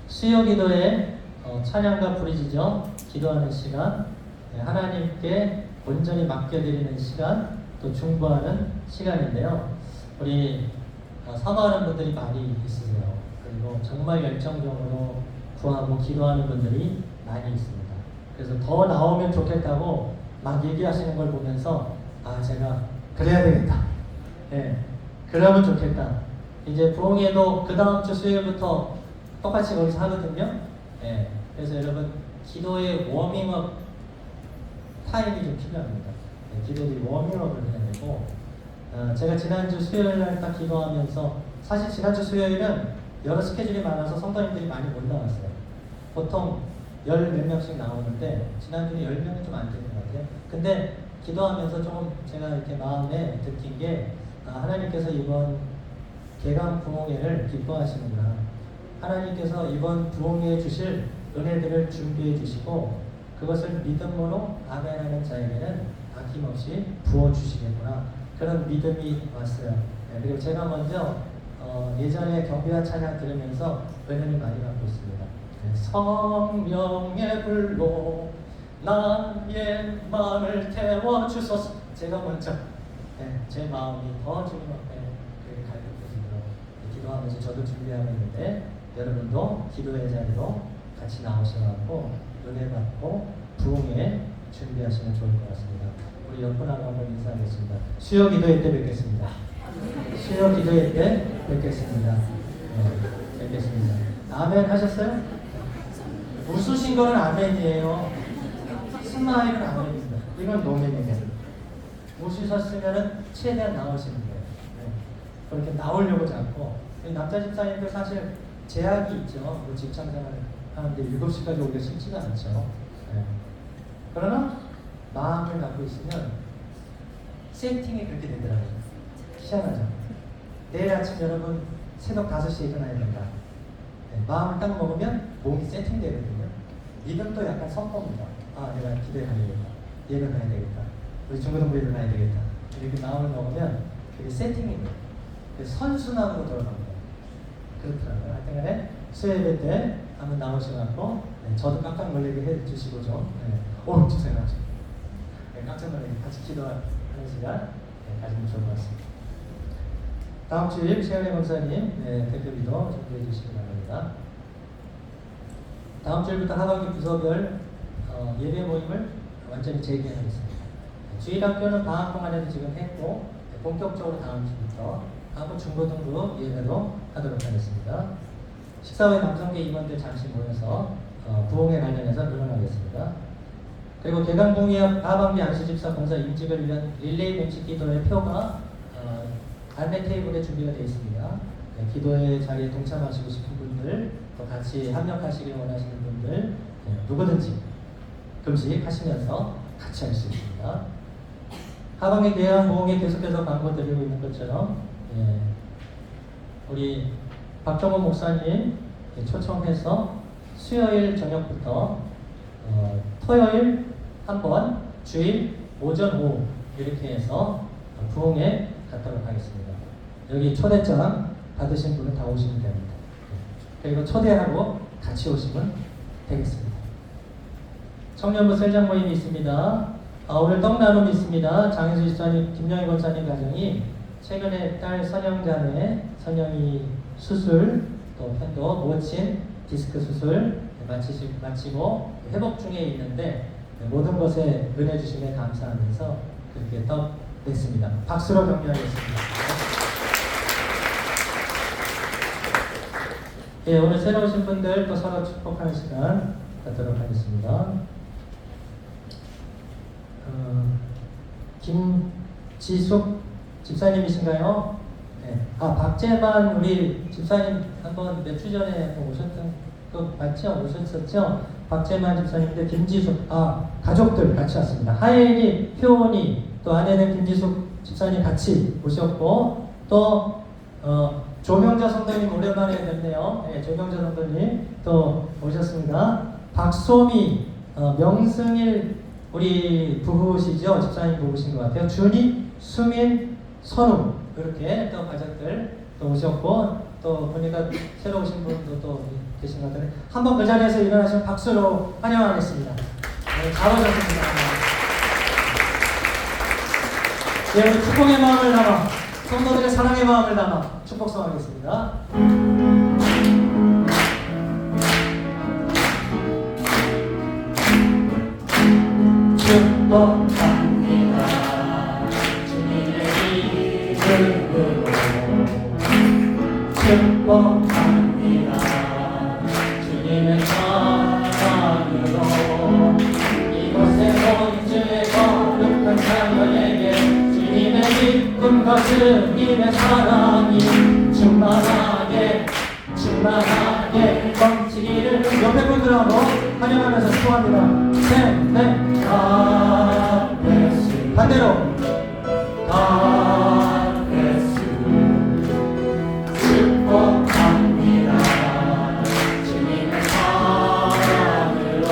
수요 기도에 찬양과 부르짖어 기도하는 시간, 하나님께 온전히 맡겨드리는 시간, 또 중보하는 시간인데요. 우리 사모하는 분들이 많이 있으세요. 그리고 정말 열정적으로 구하고 기도하는 분들이 많이 있습니다. 그래서 더 나오면 좋겠다고 막 얘기하시는 걸 보면서 제가 그래야 되겠다. 예, 그러면 좋겠다. 이제 부흥회도 그 다음 주 수요일부터 똑같이 거기서 하거든요. 예, 그래서 여러분 기도의 워밍업 타임이 좀 필요합니다. 예, 기도의 워밍업을 해야 되고 제가 지난주 수요일 날 딱 기도하면서 사실 지난주 수요일은 여러 스케줄이 많아서 성도님들이 많이 못 나왔어요. 보통 열 몇 명씩 나오는데 지난주에 10명이 좀 안 되는 것 같아요. 근데 기도하면서 조금 제가 이렇게 마음에 느낀 게 하나님께서 이번 개강 부흥회를 기뻐하시는구나. 하나님께서 이번 부흥회에 주실 은혜들을 준비해 주시고 그것을 믿음으로 아멘하는 자에게는 아낌없이 부어주시겠구나. 그런 믿음이 왔어요. 네, 그리고 제가 먼저 예전에 경배와 찬양 들으면서 은혜를 많이 받고 있습니다. 네, 성령의 불로 나의 마음을 태워주소서. 제가 먼저 제 마음이 더 주님 앞에 갈급해지도록 기도하면서 저도 준비하고 있는데 여러분도 기도의 자리로 같이 나오셔서 은혜 받고 부흥에 준비하시면 좋을 것 같습니다. 우리 옆분하고 한번 인사하겠습니다. 수요 기도회 때 뵙겠습니다. 수요 기도회 때 뵙겠습니다. 뵙겠습니다. 아멘 하셨어요? 웃으신 거는 아멘이에요. 스마일은 아멘입니다. 이건 노멘이에요. 웃으셨으면 최대한 나오시는 거예요. 그렇게 나오려고 자꾸. 남자 집사님들 사실 제약이 있죠. 뭐 직장생활 하는데 7시까지 오기가 쉽지가 않죠. 그러나 마음을 갖고 있으면 세팅이 그렇게 되더라고요. 희한하죠. 내일 아침 여러분 새벽 5시에 일어나야 된다. 마음을 딱 먹으면 몸이 세팅되거든요. 믿음도 약간 선포입니다. 내가 기도에 가야 되겠다. 예배 가야 되겠다. 우리 중고등부에 가야 되겠다. 이렇게 마음을 먹으면 그게 세팅이 돼요. 선순환으로 돌아갑니다. 그렇더라고요. 하여튼간에 수요예배 때 한번 나오셔갖고 저도 깜짝 놀라게 해주시고 좀 주세요. 네, 깜짝 놀라게 같이 기도하는 시간 가지면 좋을 것 같습니다. 다음 주일 최현애 권사님 대표기도 준비해 주시기 바랍니다. 다음 주일부터 하반기 부서별 예배 모임을 완전히 재개하겠습니다. 주일학교는 방학 동안에도 지금 했고 본격적으로 다음 주부터 하고 중고등부 예배로 하도록 하겠습니다. 식사 후에 남성계 임원들 잠시 모여서 부흥에 관련해서 의논하겠습니다. 그리고 개강봉이학 하반기 안수집사 봉사 임직을 위한 릴레이 벤치 기도의 표가 안내 테이블에 준비가 되어 있습니다. 네, 기도의 자리에 동참하시고 싶은 분들, 또 같이 합력하시길 원하시는 분들 누구든지 금식하시면서 같이 할 수 있습니다. 하반기 개강봉에 계속해서 광고 드리고 있는 것처럼 우리 박정호 목사님 초청해서 수요일 저녁부터 토요일 한번 주일 오전 오후 이렇게 해서 부흥에 갔도록 하겠습니다. 여기 초대장 받으신 분은 다 오시면 됩니다. 그리고 초대하고 같이 오시면 되겠습니다. 청년부 셀장 모임이 있습니다. 오늘 떡나눔이 있습니다. 장혜수 집사님, 김영희 권사님 가정이 최근에 딸 선영자매 선영이 수술 또 편도 모친 디스크 수술 마치고 회복 중에 있는데 모든 것에 은혜 주심에 감사하면서 그렇게 떡 냈습니다. 박수로 격려하겠습니다. 예, 오늘 새로 오신 분들 또 서로 축복하는 시간 갖도록 하겠습니다. 김지숙 집사님이신가요? 네. 박재만 우리 집사님 한번 몇 주 전에 오셨던 그 맞죠? 오셨었죠? 박재만 집사님인데 김지숙 가족들 같이 왔습니다. 하예니, 효원이 또 아내는 김지숙 집사님 같이 오셨고 또 조명자 성도님 오랜만에 뵙네요. 네, 조명자 성도님 또 오셨습니다. 박소미, 명승일 우리 부부시죠? 집사님 부부신 것 같아요. 준이, 수민, 선우 이렇게 또 가족들 또 오셨고 또 보니까 새로 오신 분도 또 계신 것 같은데 한번 그 자리에서 일어나시면 박수로 환영하겠습니다. 네, 잘 오셨습니다. 네, 우리 축복의 마음을 담아 성도들의 사랑의 마음을 담아 축복 성하겠습니다. 축복합니다. 주님의 이름으로 축복합니다. 주님의 사랑으로 이곳에 모인 주의 거룩한 자녀에게 주님의 기쁨과 주님의 사랑이 충만하게 넘치기를 옆에 분들하고 환영하면서 축복합니다. 반대로 축복합니다. 주님의 사랑으로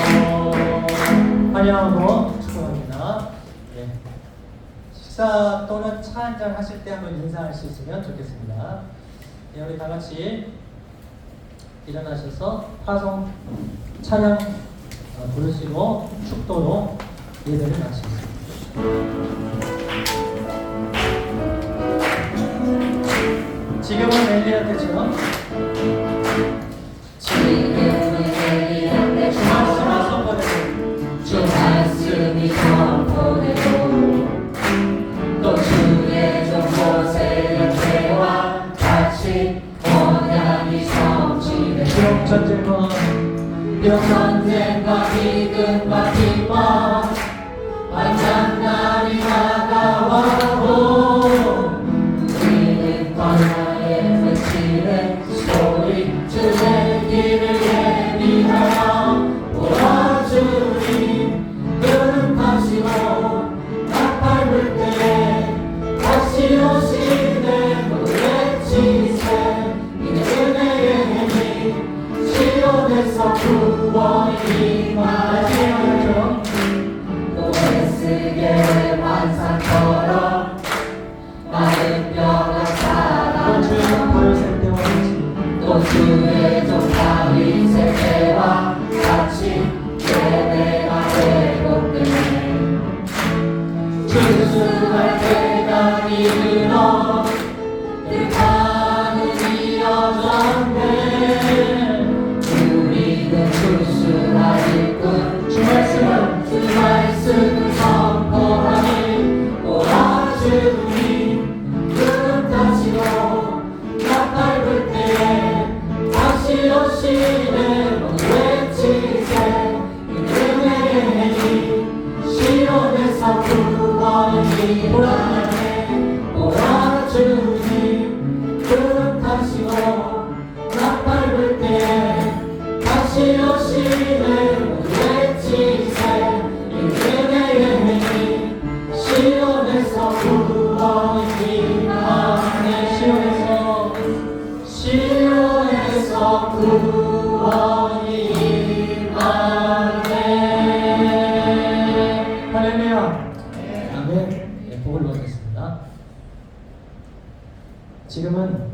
환영하고 축복합니다. 예. 식사 또는 차 한잔 하실 때 한번 인사할 수 있으면 좋겠습니다. 예, 우리 다 같이 일어나셔서 화성 찬양 부르시고 축도로 예배를 마치겠습니다. 지금은 엘리야 때죠. 지금은 엘리야 때 말씀을 선포되고 주 말씀이 선포되고 또 주의 종 모세의 죄와 같이 언약이 성취되고 전쟁과 기근과 기뻐 완전 날이 다가와고 우리는 광야에 외치는 소리 주의 길을 예비하여 보아주니 그릇하시고 나팔 불 때에 다시 오시네 노래치세 이내 은혜의 힘이 시온에서 구원이 임하여 이르러 그 강은 이어졌네. 우리는 주수라 일꾼 주 말씀을 선포하니 오라 주님 구름 타시고 나팔 불 때에 다시 오시는 외치세. 은혜의 힘 시온에서 구원을 이루네. 오라 주님 구름 타시고 나팔 불 때에 다시 오시는 외치세. 은혜의 힘 시온에서 구원을 이루네. 시온에서 구원이 임하네. 할렐루야. 아멘. 예, 복을 받겠습니다. 지금은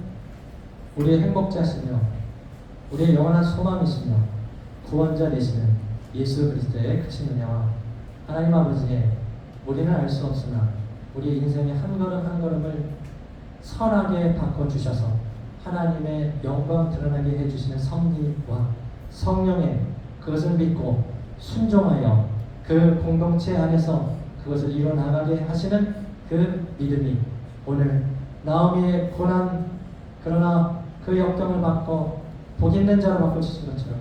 우리의 행복자시며 우리의 영원한 소망이시며 구원자 되시는 예수 그리스도의 크신 은혜와 하나님 아버지의 우리는 알 수 없으나 우리의 인생의 한 걸음 한 걸음을 선하게 바꿔주셔서 하나님의 영광 드러나게 해주시는 섭리와 성령의 그것을 믿고 순종하여 그 공동체 안에서 그것을 이뤄나가게 하시는 그 믿음이 오늘 나오미의 고난 그러나 그 역경을 받고 복 있는 자로 바꿔주신 것처럼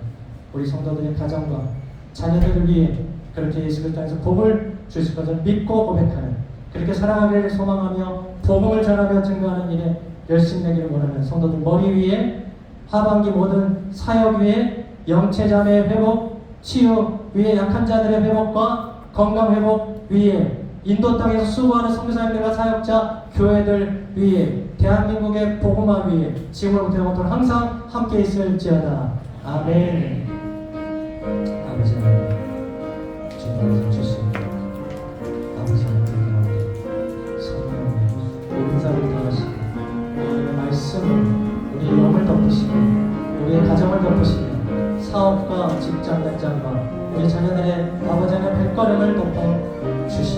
우리 성도들의 가정과 자녀들을 위해 그렇게 예수 그리스도 안에서 복을 주실 것을 믿고 고백하는 그렇게 살아가기를 소망하며 복음을 전하며 증거하는 일에 열심히 되기를 원하는 성도들 머리 위에 하반기 모든 사역 위에 영체자의 회복, 치유 위에 약한 자들의 회복과 건강 회복 위에 인도 땅에서 수고하는 선교사님들과 사역자 교회들 위에 대한민국의 복음화 위에 지금으로부터 영원토록 항상 함께 있을지어다. 아멘. 아버지 하나님 주님 주시옵소서. 아버지 하나님 성령의 은사를 더하시고 하나님의 말씀을 우리의 영을 덮으시고 우리의 가정을 덮으시며 사업과 직장 현장과 우리 자녀들의 아버지 하나님의 발걸음을 덮어 주시옵소서.